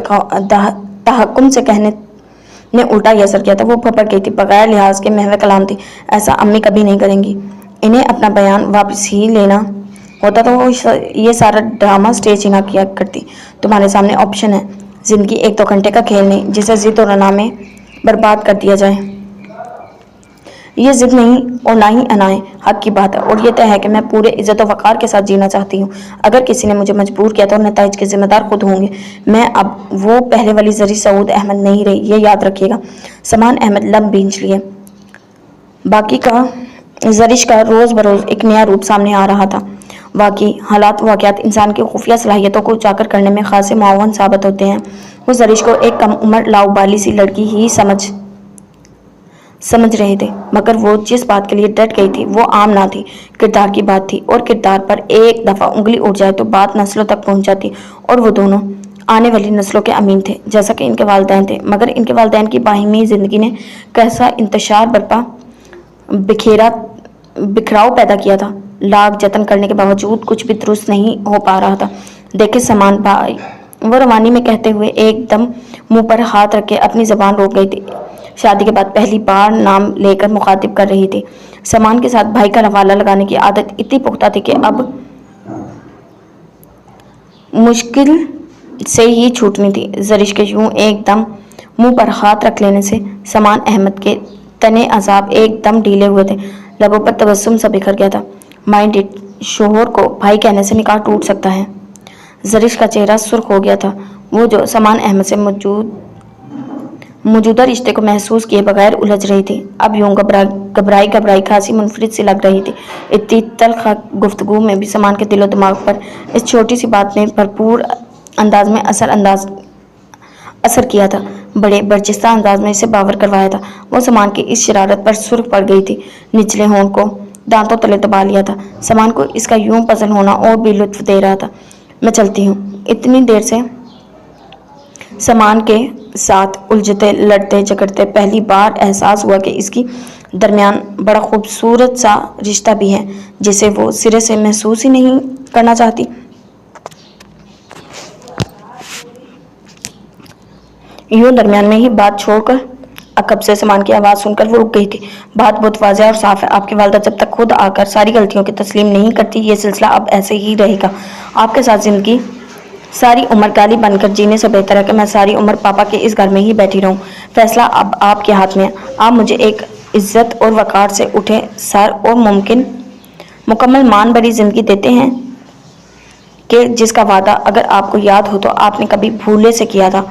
A: تحکم سے کہنے نے الٹا یہ اثر کیا تھا۔ وہ پھپڑ گئی تھی، بغیر لحاظ کے محو کلام تھی۔ ایسا امی کبھی نہیں کریں گی۔ انہیں اپنا بیان واپس ہی لینا ہوتا تو وہ یہ سارا ڈرامہ سٹیج ہی نہ کیا کرتی۔ تمہارے سامنے آپشن ہے، زندگی ایک دو گھنٹے کا کھیل نہیں جسے ضد اور انا میں برباد کر دیا جائے۔ یہ ضد نہیں اور نہ ہی انا ہے، حق کی بات ہے، اور یہ طے ہے کہ میں پورے عزت و وقار کے ساتھ جینا چاہتی ہوں۔ اگر کسی نے مجھے مجبور کیا تو نتائج کے ذمہ دار خود ہوں گے۔ میں اب وہ پہلے والی زرش سعود احمد نہیں رہی، یہ یاد رکھیے گا۔ سامان احمد لب بھینچ لیے۔ باقی کا زرش کا روز بروز ایک نیا روپ سامنے آ رہا تھا۔ واقعی حالات و واقعات انسان کی خفیہ صلاحیتوں کو اجاگر کرنے میں خاصے معاون ثابت ہوتے ہیں۔ وہ زرش کو ایک کم عمر لاؤبالی سی لڑکی ہی سمجھ رہے تھے، مگر وہ جس بات کے لیے ڈٹ گئی تھی وہ عام نہ تھی، کردار کی بات تھی، اور کردار پر ایک دفعہ انگلی اٹھ جائے تو بات نسلوں تک پہنچ جاتی، اور وہ دونوں آنے والی نسلوں کے امین تھے، جیسا کہ ان کے والدین تھے۔ مگر ان کے والدین کی باہمی زندگی نے کیسا انتشار برپا بکھراؤ پیدا کیا تھا۔ لاکھ جتن کرنے کے باوجود کچھ بھی درست نہیں ہو پا رہا تھا۔ دیکھے سامان بھائی، وہ روانی میں کہتے ہوئے ایک دم منہ پر ہاتھ رکھ کے اپنی زبان روک گئی تھی۔ شادی کے بعد پہلی بار نام لے کر مخاطب کر رہی تھی۔ سامان کے ساتھ بھائی کا حوالہ لگانے کی عادت اتنی پختہ تھی کہ اب مشکل سے ہی چھوٹنی تھی۔ زرش کے یوں ایک دم منہ پر ہاتھ رکھ لینے سے سامان احمد کے تنے اعصاب ایک دم ڈھیلے ہوئے تھے، لبوں پر تبسم سا بکھر گیا تھا۔ مائنڈ اٹ، شوہر کو بھائی کہنے سے نکاح ٹوٹ سکتا ہے۔ زرش کا چہرہ سرخ ہو گیا تھا۔ وہ جو سامان احمد سے موجودہ رشتے کو محسوس کیے بغیر الجھ رہی تھی، اب یوں گھبرائی خاصی منفرد سی لگ رہی تھی۔ اتنی تلخ گفتگو میں بھی سامان کے دل و دماغ پر اس چھوٹی سی بات نے بھرپور انداز میں اثر کیا تھا، بڑے برجستہ انداز میں اسے باور کروایا تھا۔ وہ سامان کی اس شرارت پر سرخ پڑ گئی تھی، نچلے ہونٹ کو دانتوں تلے دبا لیا تھا۔ سامان کو اس کا یوں پزل ہونا اور بھی لطف دے رہا تھا۔ میں چلتی ہوں۔ اتنی دیر سے سامان کے ساتھ الجھتے لڑتے جھگڑتے پہلی بار احساس ہوا کہ اس کی درمیان بڑا خوبصورت سا رشتہ بھی ہے جسے وہ سرے سے محسوس ہی نہیں کرنا چاہتی۔ یوں درمیان میں ہی بات چھوڑ کر عقب سے سامان کی آواز سن کر وہ رک گئی تھی۔ بات بہت واضح اور صاف ہے، آپ کی والدہ جب تک خود آ کر ساری غلطیوں کی تسلیم نہیں کرتی یہ سلسلہ اب ایسے ہی رہے گا۔ آپ کے ساتھ زندگی ساری عمر گالی بن کر جینے سے بہتر ہے کہ میں ساری عمر پاپا کے اس گھر میں ہی بیٹھی رہوں۔ فیصلہ اب آپ کے ہاتھ میں ہے۔ آپ مجھے ایک عزت اور وقار سے اٹھے سر اور مکمل مان بھری زندگی دیتے ہیں کہ جس کا وعدہ اگر آپ کو یاد ہو تو آپ نے کبھی بھولے سے کیا تھا،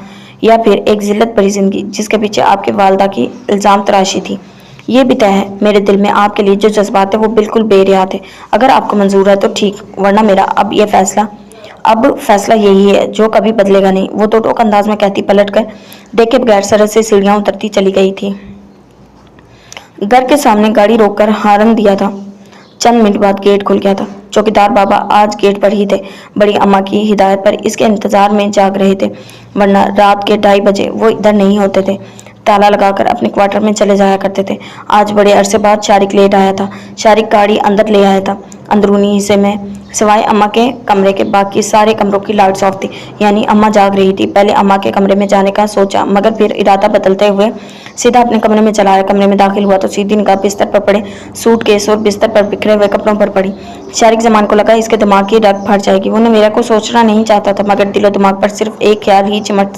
A: یا پھر ایک ذلت بھری زندگی جس کے پیچھے آپ کے والدہ کی الزام تراشی تھی۔ یہ بھی طے ہے، میرے دل میں آپ کے لیے جو جذبات ہیں وہ بالکل بے ریا تھے۔ اگر آپ کو منظور ہے تو ٹھیک، ورنہ میرا اب یہ فیصلہ اب فیصلہ یہی ہے جو کبھی بدلے گا نہیں، وہ تو ٹوک انداز میں کہتی پلٹ کر دیکھے بغیر سرد سے سیڑھیاں اترتی چلی گئی تھی۔ گھر کے سامنے گاڑی روک کر ہارن دیا تھا۔ چند منٹ بعد گیٹ کھل گیا تھا۔ چوکیدار بابا آج گیٹ پر ہی تھے، بڑی اماں کی ہدایت پر اس کے انتظار میں جاگ رہے تھے، ورنہ رات کے 2:30 بجے وہ ادھر نہیں ہوتے تھے، تالا لگا کر اپنے کوارٹر میں چلے جایا کرتے تھے۔ آج بڑے عرصے بعد شارق لیٹ آیا تھا۔ شارق گاڑی اندر لے آیا تھا۔ اندرونی حصے میں سوائے اماں کے کمرے کے باقی سارے کمروں کی لائٹس آف تھی، یعنی اماں جاگ رہی تھی۔ پہلے اماں کے کمرے میں جانے کا سوچا، مگر پھر ارادہ بدلتے ہوئے سیدھا اپنے کمرے میں چلا آیا۔ کمرے میں داخل ہوا تو سیدھی نگاہ بستر پر پڑے سوٹ کیس اور بستر پر بکھرے ہوئے کپڑوں پر پڑی۔ شارق زمان کو لگا اس کے دماغ کی رگ پھٹ جائے گی۔ وہ نویرہ کو سوچنا نہیں چاہتا تھا، مگر دل و دماغ پر صرف ایک خیال ہی چمٹ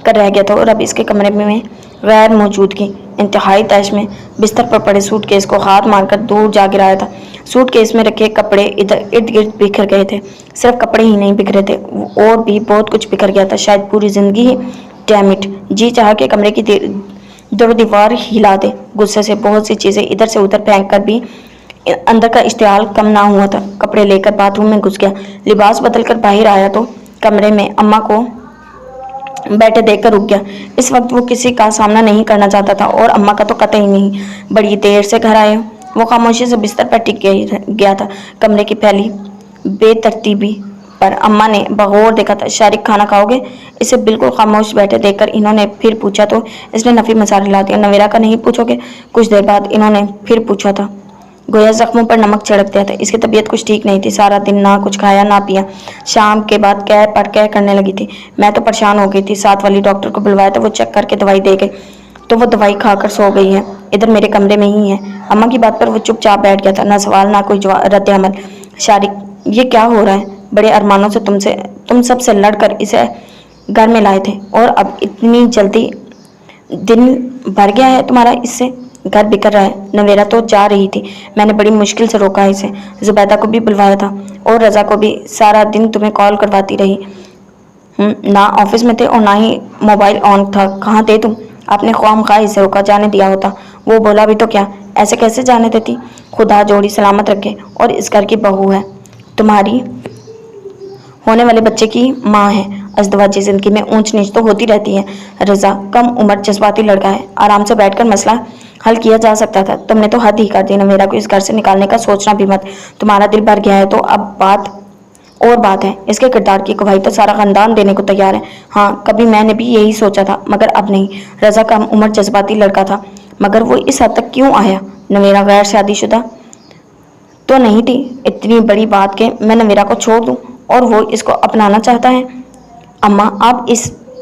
A: کر رہ گیا تھا، اور اب اس کے کمرے میں غیر موجودگی۔ انتہائی طیش میں بستر پر پڑے سوٹ کیس کو ہاتھ مار کر دور جا گرایا تھا۔ سوٹ کیس میں رکھے کپڑے ارد گرد بکھر گئے تھے۔ صرف کپڑے ہی نہیں بکھرے تھے، اور بھی بہت کچھ بکھر گیا تھا، شاید پوری زندگی ہی۔ Dam it! جی چاہا کہ کمرے کی در و دیوار ہلا دے۔ غصے سے بہت سی چیزیں ادھر سے ادھر پھینک کر بھی اندر کا اشتعال کم نہ ہوا تھا۔ کپڑے لے کر باتھ روم میں گھس گیا۔ لباس بدل کر باہر آیا تو کمرے میں اماں کو بیٹھے دیکھ کر رک گیا۔ اس وقت وہ کسی کا سامنا نہیں کرنا چاہتا تھا، اور اماں کا تو قطعی نہیں۔ بڑی دیر سے گھر آئے ہو؟ وہ خاموشی سے بستر پر ٹک گیا تھا، کمرے کی پھیلی بے ترتیبی پر اماں نے بغور دیکھا تھا۔ شارق کھانا کھاؤ گے؟ اسے بالکل خاموش بیٹھے دیکھ کر انہوں نے پھر پوچھا تو اس نے نفی مسار ہلا دیا۔ نویرہ کا نہیں پوچھو گے؟ کچھ دیر بعد انہوں نے پھر پوچھا تھا، گویا زخموں پر نمک چھڑک دیا تھا۔ اس کی طبیعت کچھ ٹھیک نہیں تھی، سارا دن نہ کچھ کھایا نہ پیا، شام کے بعد کہہ پڑھ کہہ کرنے لگی تھی۔ میں تو پریشان ہو گئی تھی، ساتھ والی ڈاکٹر کو بلوایا تو وہ چیک کر کے دوائی دے گئی، تو وہ دوائی کھا کر سو گئی ہے، ادھر میرے کمرے میں ہی ہے۔ اماں کی بات پر وہ چپ چاپ بیٹھ گیا تھا، نہ سوال نہ کوئی رد عمل۔ شارق، یہ کیا ہو رہا ہے؟ بڑے ارمانوں سے تم سب سے لڑ کر اسے گھر میں لائے تھے، اور اب اتنی جلدی دن بھر گیا ہے تمہارا اس سے؟ گھر بکھر رہا ہے۔ نویرہ تو جا رہی تھی، میں نے بڑی مشکل سے روکا اسے، زبیدہ کو بھی بلوایا تھا، اور رضا کو بھی۔ سارا دن تمہیں کال کرواتی رہی، نہ آفس میں تھے اور نہ ہی موبائل آن تھا، کہاں تھے تم؟ آپ نے خواہ مخواہ اسے روکا، جانے دیا ہوتا، وہ بولا بھی تو کیا؟ ایسے کیسے جانے دیتی؟ خدا جوڑی سلامت رکھے، اور اس گھر کی بہو ہے، تمہاری ہونے والے بچے کی ماں ہے۔ ازدواجی زندگی میں اونچ نیچ تو ہوتی رہتی ہے۔ رضا کم عمر جذباتی لڑکا ہے، آرام سے بیٹھ کر مسئلہ حل کیا جا سکتا تھا، تم نے تو حد ہی کر دی۔ نویرہ کو اس گھر سے نکالنے کا سوچنا بھی مت، تمہارا دل بھر گیا ہے تو اب بات ہے، اس کے کردار کی گواہی تو سارا خاندان دینے کو تیار ہے۔ ہاں، کبھی میں نے بھی یہی سوچا تھا، مگر اب نہیں۔ رضا کم عمر جذباتی لڑکا تھا، مگر وہ اس حد تک کیوں آیا؟ نویرہ غیر شادی شدہ تو نہیں تھی، اتنی بڑی بات کہ میں نویرہ کو چھوڑ دوں اور وہ اس کو اپنانا چاہتا ہے۔ اماں، آپ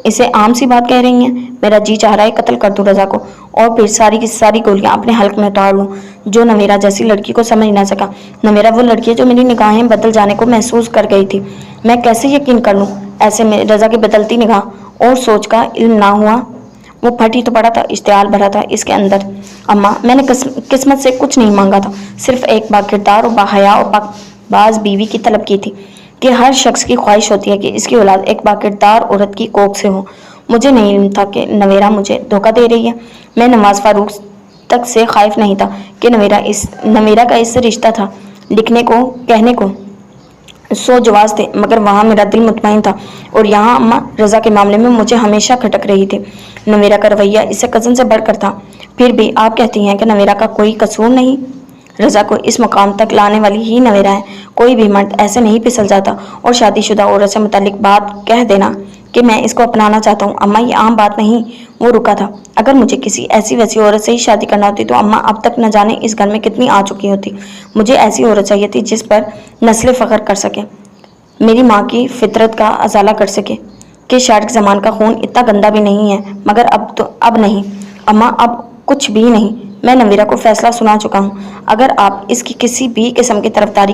A: اسے عام سی بات کہہ رہی ہیں؟ میرا جی چاہ رہا ہے قتل کر دوں رضا کو، اور پھر ساری کی ساری گولیاں اپنے حلق میں اتار لوں، جو نویرہ جیسی لڑکی کو سمجھ نہ سکا۔ نویرہ وہ لڑکی ہے جو میری نگاہیں بدل جانے کو محسوس کر گئی تھی، میں کیسے یقین کر لوں؟ ایسے میں رضا کی بدلتی نگاہ اور سوچ کا علم نہ ہوا، وہ پھٹ ہی تو پڑا تھا، اشتعال بھرا تھا اس کے اندر۔ اماں، میں نے قسمت سے کچھ نہیں مانگا تھا، صرف ایک باکردار اور باحیا اور پاک باز بیوی کی طلب کی تھی، کہ ہر شخص کی خواہش ہوتی ہے کہ اس کی اولاد ایک باکردار عورت کی کوکھ سے ہو۔ مجھے نہیں علم تھا کہ نویرہ مجھے دھوکہ دے رہی ہے۔ میں نواز فاروق تک سے خائف نہیں تھا کہ نویرہ کا اس سے رشتہ تھا، لکھنے کو کہنے کو 100 جواز تھے، مگر وہاں میرا دل مطمئن تھا، اور یہاں اماں رضا کے معاملے میں مجھے ہمیشہ کھٹک رہی تھی۔ نویرہ کا رویہ اس سے کزن سے بڑھ کر تھا۔ پھر بھی آپ کہتی ہیں کہ نویرہ کا کوئی قصور نہیں؟ رضا کو اس مقام تک لانے والی ہی نویرہ ہے، کوئی بھی مرد ایسے نہیں پھسل جاتا، اور شادی شدہ عورت سے متعلق بات کہہ دینا کہ میں اس کو اپنانا چاہتا ہوں، اماں یہ عام بات نہیں۔ وہ رکا تھا، اگر مجھے کسی ایسی ویسی عورت سے ہی شادی کرنا ہوتی تو اماں اب تک نہ جانے اس گھر میں کتنی آ چکی ہوتی۔ مجھے ایسی عورت چاہیے تھی جس پر نسل فخر کر سکے، میری ماں کی فطرت کا ازالہ کر سکے کہ شارق زمان کا خون اتنا گندا بھی نہیں ہے، مگر اب نہیں اماں، اب کچھ بھی نہیں۔ میں نویرہ کو فیصلہ سنا چکا ہوں، اگر آپ اس کی کسی بھی قسم کی طرفداری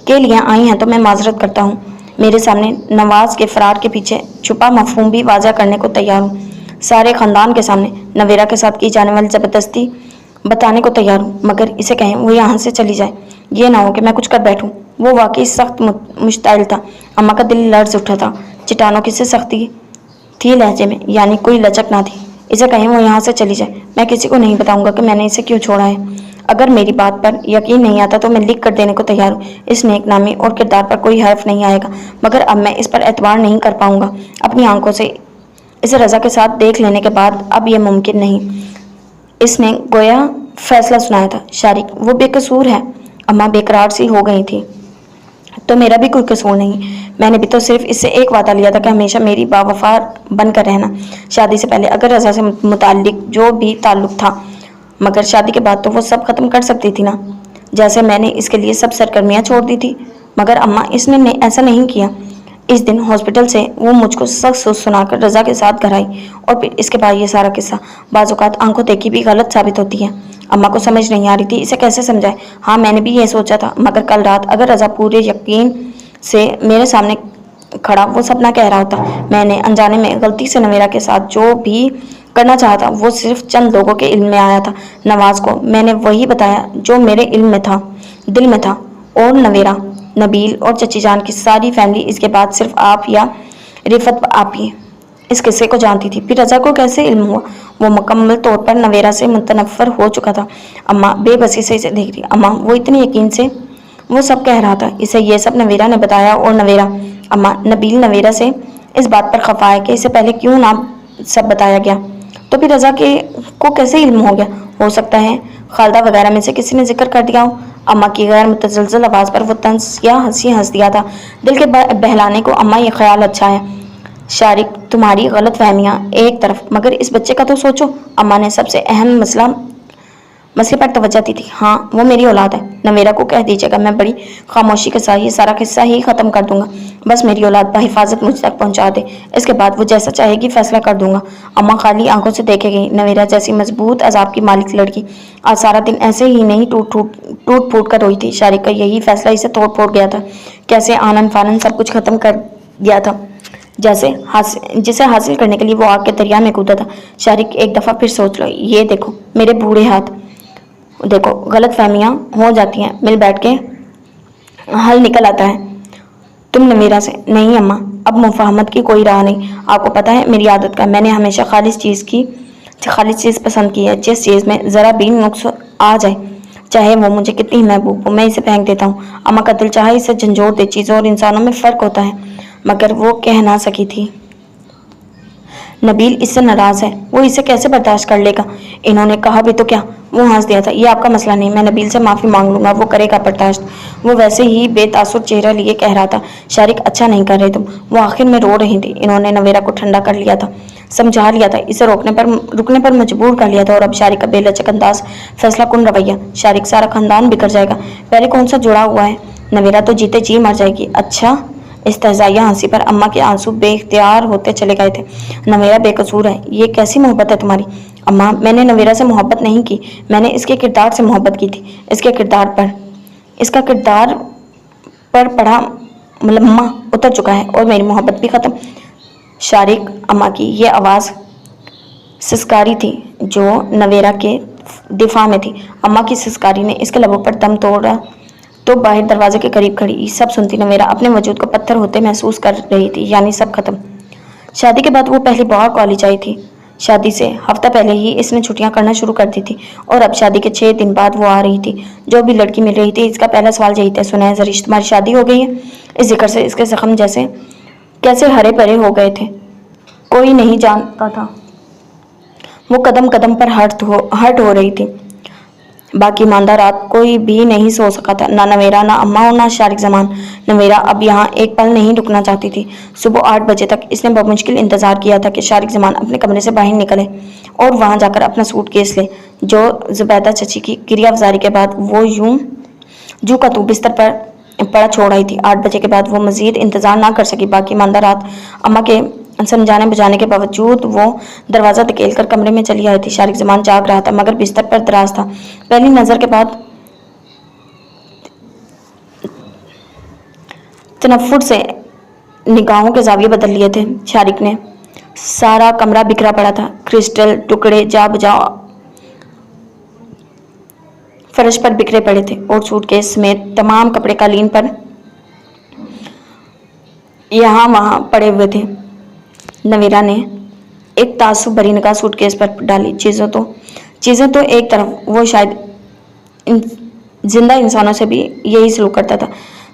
A: کے لیے آئی ہیں تو میں معذرت کرتا ہوں، میرے سامنے نواز کے فرار کے پیچھے چھپا مفہوم بھی واضح کرنے کو تیار ہوں، سارے خاندان کے سامنے نویرہ کے ساتھ کی جانے والی زبردستی بتانے کو تیار ہوں، مگر اسے کہیں وہ یہاں سے چلی جائے، یہ نہ ہو کہ میں کچھ کر بیٹھوں۔ وہ واقعی سخت مشتعل تھا، اماں کا دل لرز اٹھا تھا، چٹانوں کی سے سختی تھی لہجے میں، یعنی کوئی لچک نہ تھی۔ اسے کہیں وہ یہاں سے چلی جائے، میں کسی کو نہیں بتاؤں گا کہ میں نے اسے کیوں چھوڑا ہے۔ اگر میری بات پر یقین نہیں آتا تو میں لکھ کر دینے کو تیار ہوں۔ اس نیک نامی اور کردار پر کوئی حرف نہیں آئے گا، مگر اب میں اس پر اعتبار نہیں کر پاؤں گا۔ اپنی آنکھوں سے اسے رضا کے ساتھ دیکھ لینے کے بعد اب یہ ممکن نہیں۔ اس نے گویا فیصلہ سنایا تھا، شارق وہ بے قصور ہے۔ اماں بے قرار سی ہو گئی تھی۔ تو میرا بھی کوئی قصور نہیں، میں نے بھی تو صرف اس سے ایک وعدہ لیا تھا کہ ہمیشہ میری باوفا بن کر رہنا، شادی سے پہلے اگر رضا سے متعلق جو بھی تعلق تھا، مگر شادی کے بعد تو وہ سب ختم کر سکتی تھی نا، جیسے میں نے اس کے لیے سب سرگرمیاں چھوڑ دی تھی۔ مگر اماں اس نے ایسا نہیں کیا۔ اس دن ہاسپٹل سے وہ مجھ کو سخت سنا کر رضا کے ساتھ گھر آئی، اور پھر اس کے بعد یہ سارا قصہ۔ بعض اوقات آنکھوں دیکھی بھی غلط ثابت ہوتی ہے۔ اماں کو سمجھ نہیں آ رہی تھی اسے کیسے سمجھائے۔ ہاں میں نے بھی یہ سوچا تھا، مگر کل رات اگر رضا پورے یقین سے میرے سامنے کھڑا وہ سب نہ کہہ رہا ہوتا۔ میں نے انجانے میں غلطی سے نویرا کے ساتھ جو بھی کرنا چاہا تھا وہ صرف چند لوگوں کے علم میں آیا تھا۔ نواز کو میں نے وہی بتایا جو میرے علم میں تھا، دل میں تھا، اور نویرا، نبیل اور چچی جان کی ساری فیملی اس کے بعد صرف آپ یا رفت آپ ہی اس قصے کو جانتی تھی۔ پھر رضا کو کیسے علم ہوا؟ وہ مکمل طور پر نویرا سے متنفر ہو چکا تھا۔ اماں بے بسی سے اسے دیکھ رہی۔ اماں وہ اتنے یقین سے وہ سب کہہ رہا تھا، اسے یہ سب نویرا نے بتایا، اور نویرا، اماں نبیل نویرا سے اس بات پر خفا ہے کہ اسے پہلے کیوں نہ سب بتایا گیا؟ تو پھر رضا کو کیسے علم ہو گیا؟ ہو سکتا ہے خالدہ وغیرہ میں سے کسی نے ذکر کر دیا ہو۔ اماں کی غیر متزلزل آواز پر وہ طنز یا ہنسی ہنس دیا تھا۔ دل کے بہلانے کو اماں یہ خیال اچھا ہے شارق تمہاری غلط فہمیاں ایک طرف، مگر اس بچے کا تو سوچو۔ اماں نے سب سے اہم مسئلے پر توجہ دی تھی۔ ہاں وہ میری اولاد ہے، نویرا کو کہہ دیجیے گا میں بڑی خاموشی کے ساتھ یہ سارا قصہ ہی ختم کر دوں گا، بس میری اولاد بحفاظت مجھ تک پہنچا دے، اس کے بعد وہ جیسا چاہے گی فیصلہ کر دوں گا۔ اماں خالی آنکھوں سے دیکھے گئی۔ نویرا جیسی مضبوط عذاب کی مالک لڑکی آج سارا دن ایسے ہی نہیں ٹوٹ پھوٹ کر روئی تھی۔ شارق کا یہی فیصلہ اسے توڑ پھوڑ گیا تھا، کیسے آنن فانن سب کچھ ختم کر دیا تھا، جسے حاصل کرنے کے لیے وہ آگ کے دریا میں کودا تھا۔ شارق ایک دفعہ پھر سوچ لو، یہ دیکھو میرے بوڑھے ہاتھ، دیکھو غلط فہمیاں ہو جاتی ہیں، مل بیٹھ کے حل نکل آتا ہے۔ تم نویرا سے نہیں اماں، اب مفاہمت کی کوئی راہ نہیں۔ آپ کو پتا ہے میری عادت کا، میں نے ہمیشہ خالص چیز پسند کی ہے۔ جس چیز میں ذرا بھی نقص آ جائے، چاہے وہ مجھے کتنی محبوب ہو، میں اسے پھینک دیتا ہوں۔ اماں کا دل چاہے اسے جھنجھوڑ دے، چیزوں اور انسانوں میں فرق ہوتا ہے، مگر وہ کہہ نہ سکی تھی۔ نبیل اس سے ناراض ہے، وہ اسے کیسے برداشت کر لے گا؟ انہوں نے کہا بھی تو کیا؟ وہ ہنس دیا تھا۔ یہ آپ کا مسئلہ نہیں، میں نبیل سے معافی مانگ لوں گا، وہ کرے گا برداشت۔ وہ ویسے ہی بے تاثر چہرہ لیے کہہ رہا تھا، شارق اچھا نہیں کر رہے تم۔ وہ آخر میں رو رہی تھی۔ انہوں نے نویرا کو ٹھنڈا کر لیا تھا، سمجھا لیا تھا، اسے رکنے پر مجبور کر لیا تھا، اور اب شارق کا بے لچک انداز، فیصلہ کن رویہ، شارق سارا خاندان بکھر جائے گا۔ پہلے کون سا جڑا ہوا ہے؟ نویرا تو جیتے جی مر جائے گی۔ اچھا؟ استہزائیہ ہنسی پر اماں کے آنسو بے اختیار ہوتے چلے گئے تھے۔ نویرا بے قصور ہے، یہ کیسی محبت ہے تمہاری؟ اماں میں نے نویرا سے محبت نہیں کی، میں نے اس کے کردار سے محبت کی تھی۔ اس کا کردار پر پڑا ملمہ اتر چکا ہے، اور میری محبت بھی ختم۔ شارق، اماں کی یہ آواز سسکاری تھی جو نویرا کے دفاع میں تھی۔ اماں کی سسکاری نے اس کے لبوں پر دم توڑا تو باہر دروازے کے قریب کھڑی سب سنتی نویرا اپنے وجود کو پتھر ہوتے محسوس کر رہی تھی، یعنی سب ختم۔ شادی کے بعد وہ پہلی بار کالج آئی تھی۔ شادی سے ہفتہ پہلے ہی اس نے چھٹیاں کرنا شروع کر دی تھی، اور اب شادی کے 6 دن بعد وہ آ رہی تھی۔ جو بھی لڑکی مل رہی تھی اس کا پہلا سوال یہی تھا، سنا ہے زریش تمہاری شادی ہو گئی ہے؟ اس ذکر سے اس کے زخم کیسے ہرے بھرے ہو گئے تھے، کوئی نہیں جانتا تھا۔ وہ قدم قدم پر ہرٹ ہو رہی تھی۔ باقی ماندہ رات کوئی بھی نہیں سو سکا تھا، نہ نویرا، نہ اماں اور نہ شارق زمان۔ نویرا اب یہاں ایک پل نہیں رکنا چاہتی تھی۔ صبح 8 بجے تک اس نے بمشکل انتظار کیا تھا کہ شارق زمان اپنے کمرے سے باہر نکلے اور وہاں جا کر اپنا سوٹ کیس لے، جو زبیدہ چچی کی کریا افزاری کے بعد وہ جو کا تو بستر پر پڑا چھوڑ آئی تھی۔ 8 بجے کے بعد وہ مزید انتظار نہ کر سکی۔ باقی ماندہ رات اماں کے سمجھانے بجانے کے باوجود وہ دروازہ دھکیل کر کمرے میں چلی آئی تھی۔ شارق زمان جاگ رہا تھا، مگر بستر پر دراز تھا۔ پہلی نظر کے بعد تنفر سے نگاہوں کے زاویے بدل لیے تھے۔ شارق نے سارا کمرہ بکھرا پڑا تھا، کرسٹل ٹکڑے جا بجا فرش پر بکھرے پڑے تھے، اور سوٹ کیس سمیت تمام کپڑے قالین پر یہاں وہاں پڑے ہوئے تھے۔ نویرا نے ایک تعصب بھری نگاہ سوٹ کیس پر ڈالی۔ چیزیں تو ایک طرف، وہ شاید जिंदा इंसानों से भी यही सलूक करता था।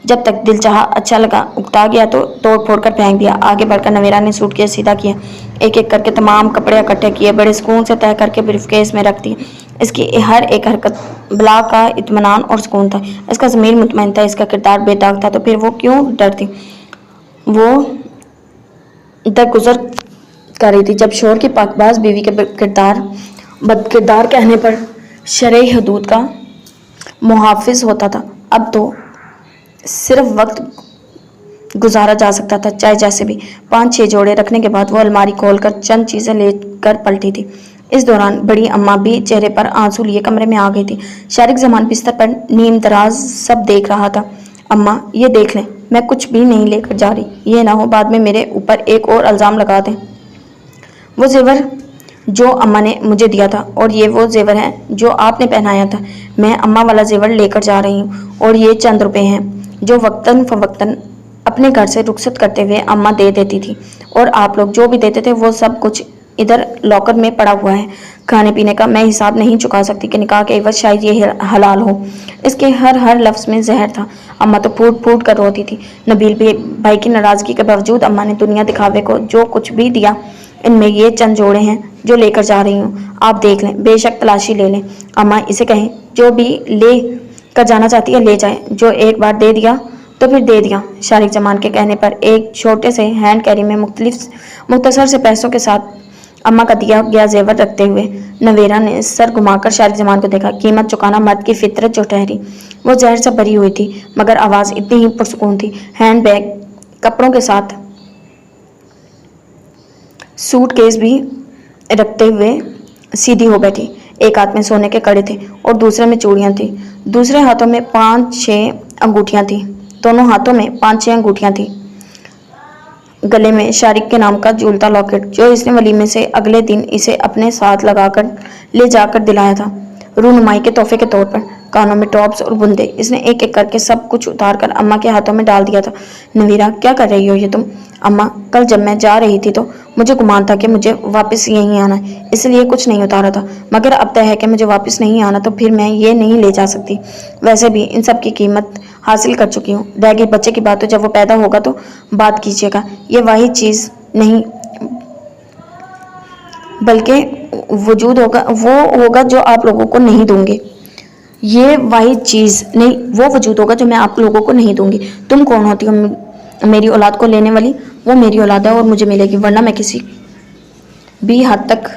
A: जब तक दिल चाहा, अच्छा लगा, उकता गया तो तोड़ फोड़ कर फेंक दिया। आगे बढ़कर नवेरा ने सूटकेस सीधा किया, एक एक करके तमाम कपड़े इकट्ठे किए, बड़े सुकून से तय करके ब्रीफकेस में रख दिए। इसकी हर एक हरकत बला का इत्मीनान और सुकून था। इसका ज़मीर मुतमईन था, इसका किरदार बेदाग था, तो फिर वो क्यों डरती? वो दरगुजर कर रही थी। जब शोहर की पाकबाज बीवी के बदकिरदार कहने पर शरई हदूद का मुहाफिज होता था, अब तो सिर्फ वक्त गुजारा जा सकता था, चाहे जैसे भी। 5-6 जोड़े रखने के बाद वो अलमारी खोलकर चंद चीज़ें लेकर पलटी थी। इस दौरान बड़ी अम्मा भी चेहरे पर आंसू लिए कमरे में आ गई थी। शारिक ज़मान बिस्तर पर नीम दराज सब देख रहा था। अम्मा, ये देख लें, मैं कुछ भी नहीं लेकर जा रही, ये ना हो बाद में मेरे ऊपर एक और इल्ज़ाम लगा दें। वो जेवर जो अम्मा ने मुझे दिया था, और ये वो जेवर है जो आपने पहनाया था। मैं अम्मा वाला जेवर लेकर जा रही हूँ, और ये चंद रुपए हैं जो वक्तन फवक्तन अपने घर से रुखसत करते हुए अम्मा दे देती थी, और आप लोग जो भी देते थे वो सब कुछ इधर लॉकर में पड़ा हुआ है। खाने पीने का मैं हिसाब नहीं चुका सकती कि निकाह के एवज शायद ये हलाल हो। इसके हर लफ्ज़ में जहर था। अम्मा तो फूट फूट कर रोती थी। नबील भाई की नाराज़गी के बावजूद अम्मा ने दुनिया दिखावे को जो कुछ भी दिया, इनमें ये चंद जोड़े हैं जो लेकर जा रही हूँ। आप देख लें, बेशक तलाशी ले लें। अम्मा, इसे कहें जो भी ले कर जाना चाहती है ले जाए, जो एक बार दे दिया तो फिर दे दिया। शारिक जमान के कहने पर एक छोटे से हैंड कैरी में मुख्तसर से पैसों के साथ अम्मा का दिया गया जेवर रखते हुए नवेरा ने सर घुमाकर शारिक जमान को देखा। कीमत चुकाना मर्द की फितरत जो ठहरी। वो जहर से भरी हुई थी, मगर आवाज़ इतनी ही पुरसुकून थी। हैंड बैग कपड़ों के साथ सूटकेस भी रखते हुए सीधी हो बैठी। एक हाथ में सोने के कड़े थे और दूसरे में चूड़ियाँ थी। दूसरे हाथों में 5-6 अंगूठियाँ थी। दोनों हाथों में 5-6 अंगूठियाँ थी। गले में शारिक के नाम का झूलता लॉकेट, जो इसने वलीमे से अगले दिन इसे अपने साथ लगाकर ले जाकर दिलाया था, रूनुमाई के तोहफे के तौर पर। कानों में टॉप्स और बुंदे इसने एक एक करके सब कुछ उतार कर अम्मा के हाथों में डाल दिया था। नवीरा, क्या कर रही हो ये तुम? अम्मा, कल जब मैं जा रही थी तो मुझे गुमान था कि मुझे वापस यहीं आना है, इसलिए कुछ नहीं उतारा था, मगर अब तय है कि मुझे वापस नहीं आना, तो फिर मैं ये नहीं ले जा सकती। वैसे भी इन सब की कीमत हासिल कर चुकी हूँ। रह गई बच्चे की बात, तो जब वो पैदा होगा तो बात कीजिएगा। ये वही चीज़ नहीं बल्कि वजूद होगा, वो होगा जो आप लोगों को नहीं दूंगे। ये वही चीज़ नहीं, वो वजूद होगा जो मैं आप लोगों को नहीं दूंगी। तुम कौन होती हो मेरी औलाद को लेने वाली? वो मेरी औलाद है और मुझे मिलेगी, वरना मैं किसी भी हद तक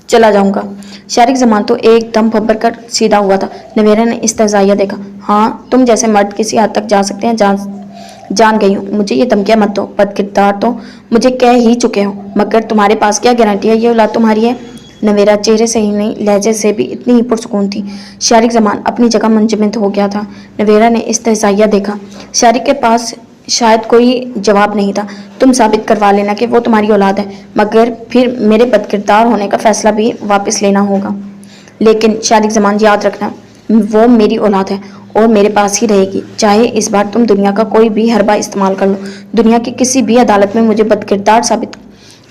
A: चला जाऊंगा। शारिक जमान तो एकदम भब्बर कर सीधा हुआ था। नवेरा ने इस्तेज़ाइया देखा। हाँ, तुम जैसे मर्द किसी हद तक जा सकते हैं, जान गई हूँ। मुझे ये धमकियाँ मत दो। बदकिरदार तो मुझे कह ही चुके हो, मगर तुम्हारे पास क्या गारंटी है ये औलाद तुम्हारी है? नवेरा चेहरे से ही नहीं, लहजे से भी इतनी ही पुरसुकून थी। शारिक जमान अपनी जगह मुंजमद हो गया था। नवेरा ने इस्तेज़ाइया देखा। शारिक के पास शायद कोई जवाब नहीं था। तुम साबित करवा लेना कि वो तुम्हारी औलाद है, मगर फिर मेरे बदकिरदार होने का फैसला भी वापस लेना होगा। लेकिन शारिक जमान, याद रखना, वो मेरी औलाद है और मेरे पास ही रहेगी, चाहे इस बार तुम दुनिया का कोई भी हरबा इस्तेमाल कर लो। दुनिया की किसी भी अदालत में मुझे बदकिरदार साबित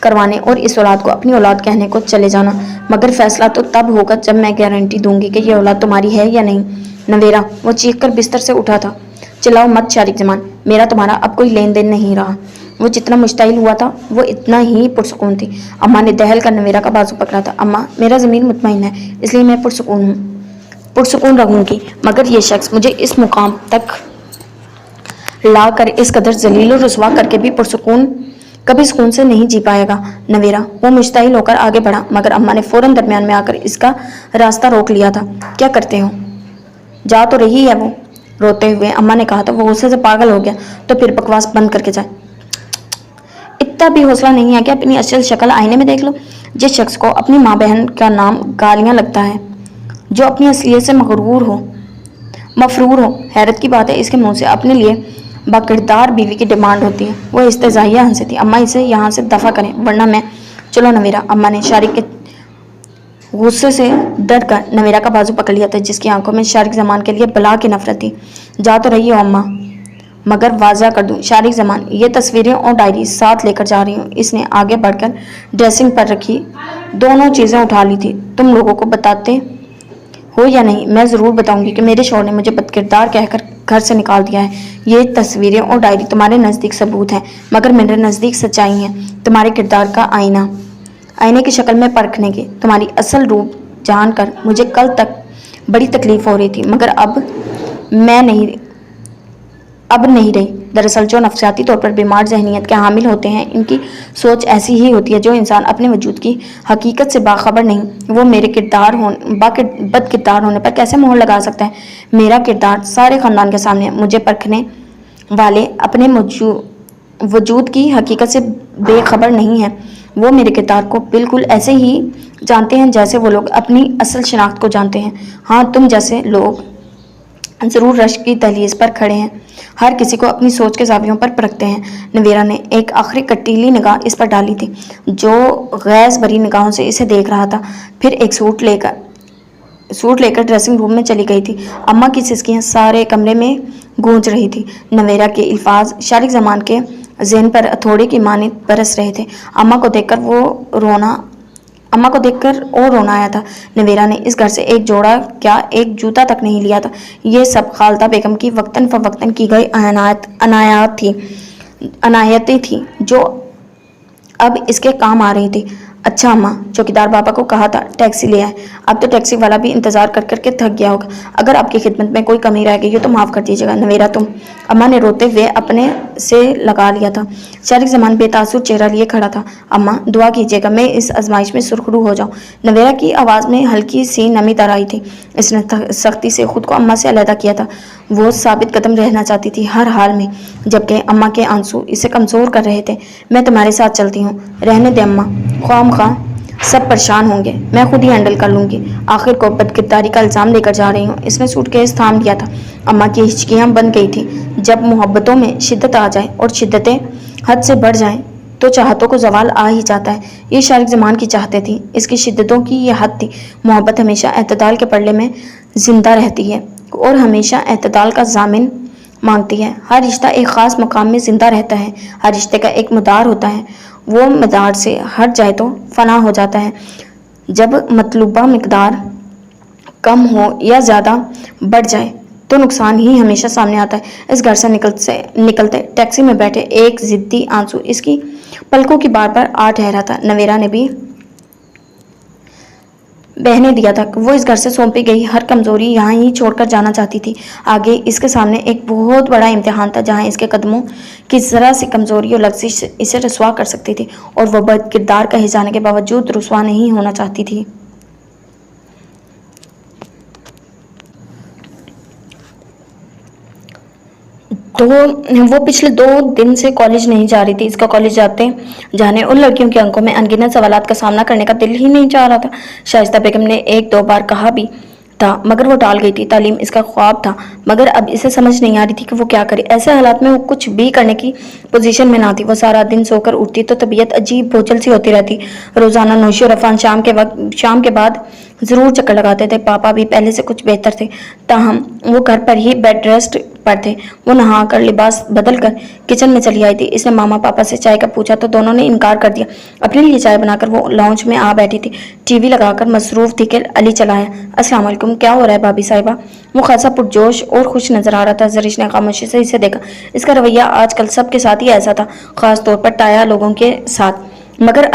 A: करवाने और इस औलाद को अपनी औलाद कहने को चले जाना, मगर फैसला तो तब होगा जब मैं गारंटी दूंगी कि ये औलाद तुम्हारी है या नहीं। नवेरा, वो चीख कर बिस्तर से उठा था। चिल्लाओ मत शारिक जमान, मेरा तुम्हारा अब कोई लेन देन नहीं रहा। वो जितना मुश्ताइल हुआ था वो इतना ही पुरसुकून थी। अम्मा ने दहल कर नवेरा का बाजू पकड़ा था। अम्मा, मेरा ज़मीर मुतमईन है, इसलिए मैं पुरसुकून रहूंगी, मगर ये शख्स मुझे इस मुकाम तक ला कर इस कदर जलील और रुसवा करके भी कभी सुकून से नहीं जी पाएगा। नवेरा, वो मुश्ताइल होकर आगे बढ़ा, मगर अम्मा ने फौरन दरमियान में आकर इसका रास्ता रोक लिया था। क्या करते हो? जा तो रही है वो, रोते हुए अम्मा ने कहा था। वो गुस्से से पागल हो गया। तो फिर बकवास बंद करके जाए। इतना भी हौसला नहीं है कि अपनी असल शक्ल आईने में देख लो? जिस शख्स को अपनी माँ बहन का नाम गालियाँ लगता है, जो अपनी असलियत से मफरूर हो, हैरत की बात है इसके मुंह से अपने लिए बाकिरदार बीवी की डिमांड होती है। वो इस्तेज़ाइया हंसी थी। अम्मा, इसे यहाँ से दफ़ा करें, वरना मैं। चलो नवेरा। अम्मा ने शारिक के गुस्से से डर कर नवेरा का बाजू पकड़ लिया था, जिसकी आंखों में शारिक जमान के लिए बला की नफरत थी। जा तो रही हो अम्मा, मगर वाज़ा कर दूं, शारिक जमान, ये तस्वीरें और डायरी साथ लेकर जा रही हूँ। इसने आगे बढ़कर ड्रेसिंग पर रखी दोनों चीज़ें उठा ली थी। तुम लोगों को बताते ہو یا نہیں، میں ضرور بتاؤں گی کہ میرے شوہر نے مجھے بد کردار کہہ کر گھر سے نکال دیا ہے۔ یہ تصویریں اور ڈائری تمہارے نزدیک ثبوت ہیں، مگر میرے نزدیک سچائی ہیں، تمہارے کردار کا آئینے کی شکل میں پرکھنے کے۔ تمہاری اصل روپ جان کر مجھے کل تک بڑی تکلیف ہو رہی تھی، مگر اب نہیں رہی۔ دراصل جو نفسیاتی طور پر بیمار ذہنیت کے حامل ہوتے ہیں، ان کی سوچ ایسی ہی ہوتی ہے۔ جو انسان اپنے وجود کی حقیقت سے باخبر نہیں، وہ میرے بد کردار ہونے پر کیسے مہر لگا سکتا ہے؟ میرا کردار سارے خاندان کے سامنے ہے۔ مجھے پرکھنے والے اپنے وجود کی حقیقت سے بے خبر نہیں ہیں، وہ میرے کردار کو بالکل ایسے ہی جانتے ہیں جیسے وہ لوگ اپنی اصل شناخت کو جانتے ہیں۔ ہاں، تم جیسے لوگ ضرور رشک کی دہلیز پر کھڑے ہیں، ہر کسی کو اپنی سوچ کے زاویوں پر پرکھتے ہیں۔ نویرا نے ایک آخری کٹیلی نگاہ اس پر ڈالی تھی، جو غیظ بھری نگاہوں سے اسے دیکھ رہا تھا، پھر ایک سوٹ لے کر ڈریسنگ روم میں چلی گئی تھی۔ اماں کی سسکیاں سارے کمرے میں گونج رہی تھی۔ نویرا کے الفاظ شارق زمان کے ذہن پر ہتھوڑے کی مانند برس رہے تھے۔ اماں کو دیکھ کر اور رونا آیا تھا۔ نویرا نے اس گھر سے ایک جوڑا کیا ایک جوتا تک نہیں لیا تھا۔ یہ سب خالدہ بیگم کی وقتاً فوقتاً کی گئی عنایتیں تھیں، جو اب اس کے کام آ رہی تھی۔ اچھا اماں، چوکیدار بابا کو کہا تھا ٹیکسی لے آئے، اب تو ٹیکسی والا بھی انتظار کر کر کے تھک گیا ہوگا۔ اگر آپ کی خدمت میں کوئی کمی رہ گئی ہو تو معاف کر دیجیے گا۔ نویرا تم، اماں نے روتے ہوئے اپنے سے لگا لیا تھا۔ شارق زمان بے تاثر چہرہ لیے کھڑا تھا۔ اماں دعا کیجیے گا میں اس آزمائش میں سرخرو ہو جاؤں۔ نویرا کی آواز میں ہلکی سی نمی تر آئی تھی۔ اس نے سختی سے خود کو اماں سے علیحدہ کیا تھا۔ وہ ثابت قدم رہنا چاہتی تھی ہر حال میں، جبکہ اماں کے آنسو اسے کمزور کر رہے تھے۔ میں تمہارے ساتھ چلتی ہوں، رہنے دے اماں، خواہ مخواہ سب پریشان ہوں گے، میں خود ہی ہینڈل کر لوں گی۔ آخر کو بد کرداری کا الزام لے کر جا رہی ہوں۔ اس نے سوٹ کیس تھام لیا تھا۔ اماں کی ہچکیاں بند گئی تھی۔ جب محبتوں میں شدت آ جائے اور شدتیں حد سے بڑھ جائیں تو چاہتوں کو زوال آ ہی جاتا ہے۔ یہ شارق زمان کی چاہتیں تھیں، اس کی شدتوں کی یہ حد تھی۔ محبت ہمیشہ اعتدال کے پلڑے میں زندہ رہتی ہے اور ہمیشہ اعتدال کا ضامن مانگتی ہے۔ ہر رشتہ ایک خاص مقام میں زندہ رہتا ہے، ہر رشتے کا ایک مدار ہوتا ہے، وہ مدار سے ہٹ جائے تو فنا ہو جاتا ہے۔ جب مطلوبہ مقدار کم ہو یا زیادہ بڑھ جائے تو نقصان ہی ہمیشہ سامنے آتا ہے۔ اس گھر سے نکلتے ٹیکسی میں بیٹھے ایک ضدی آنسو اس کی پلکوں کی بار پر آ ٹھہرا تھا۔ نویرا نے بھی بہنے دیا تھا کہ وہ اس گھر سے سونپی گئی ہر کمزوری یہاں ہی چھوڑ کر جانا چاہتی تھی۔ آگے اس کے سامنے ایک بہت بڑا امتحان تھا، جہاں اس کے قدموں کی ذرا سی کمزوری اور لغزش اسے رسوا کر سکتی تھی، اور وہ بد کردار کہے جانے کے باوجود رسوا نہیں ہونا چاہتی تھی۔ تو وہ پچھلے 2 دن سے کالج نہیں جا رہی تھی۔ اس کا کالج جانے اور لڑکیوں کی آنکھوں میں انگنت سوالات کا سامنا کرنے کا دل ہی نہیں چاہ رہا تھا۔ شائستہ بیگم نے 1-2 بار کہا بھی تھا، مگر وہ ٹال گئی تھی۔ تعلیم اس کا خواب تھا، مگر اب اسے سمجھ نہیں آ رہی تھی کہ وہ کیا کرے۔ ایسے حالات میں وہ کچھ بھی کرنے کی پوزیشن میں نہ تھی۔ وہ سارا دن سو کر اٹھتی تو طبیعت عجیب بوجھل سی ہوتی رہتی۔ روزانہ نوشی اور عفان شام کے بعد ضرور چکر لگاتے تھے۔ پاپا بھی پہلے سے کچھ بہتر تھے، تاہم وہ گھر پر ہی بیڈ ریسٹ پر تھے۔ وہ نہا کر لباس بدل کر کچن میں چلی آئی تھی۔ اس نے ماما پاپا سے چائے کا پوچھا تو دونوں نے انکار کر دیا۔ اپنے لیے چائے بنا کر وہ لاؤنج میں آ بیٹھی تھی، ٹی وی لگا کر مصروف تھی کہ علی چلا آیا۔ السلام علیکم، کیا ہو رہا ہے بھابھی صاحبہ؟ وہ خاصا پرجوش اور خوش نظر آ رہا تھا۔ زرش نے خاموشی سے اسے دیکھا۔ اس کا رویہ آج کل سب کے ساتھ ہی ایسا تھا، خاص طور پر ٹایا لوگوں کے ساتھ، مگر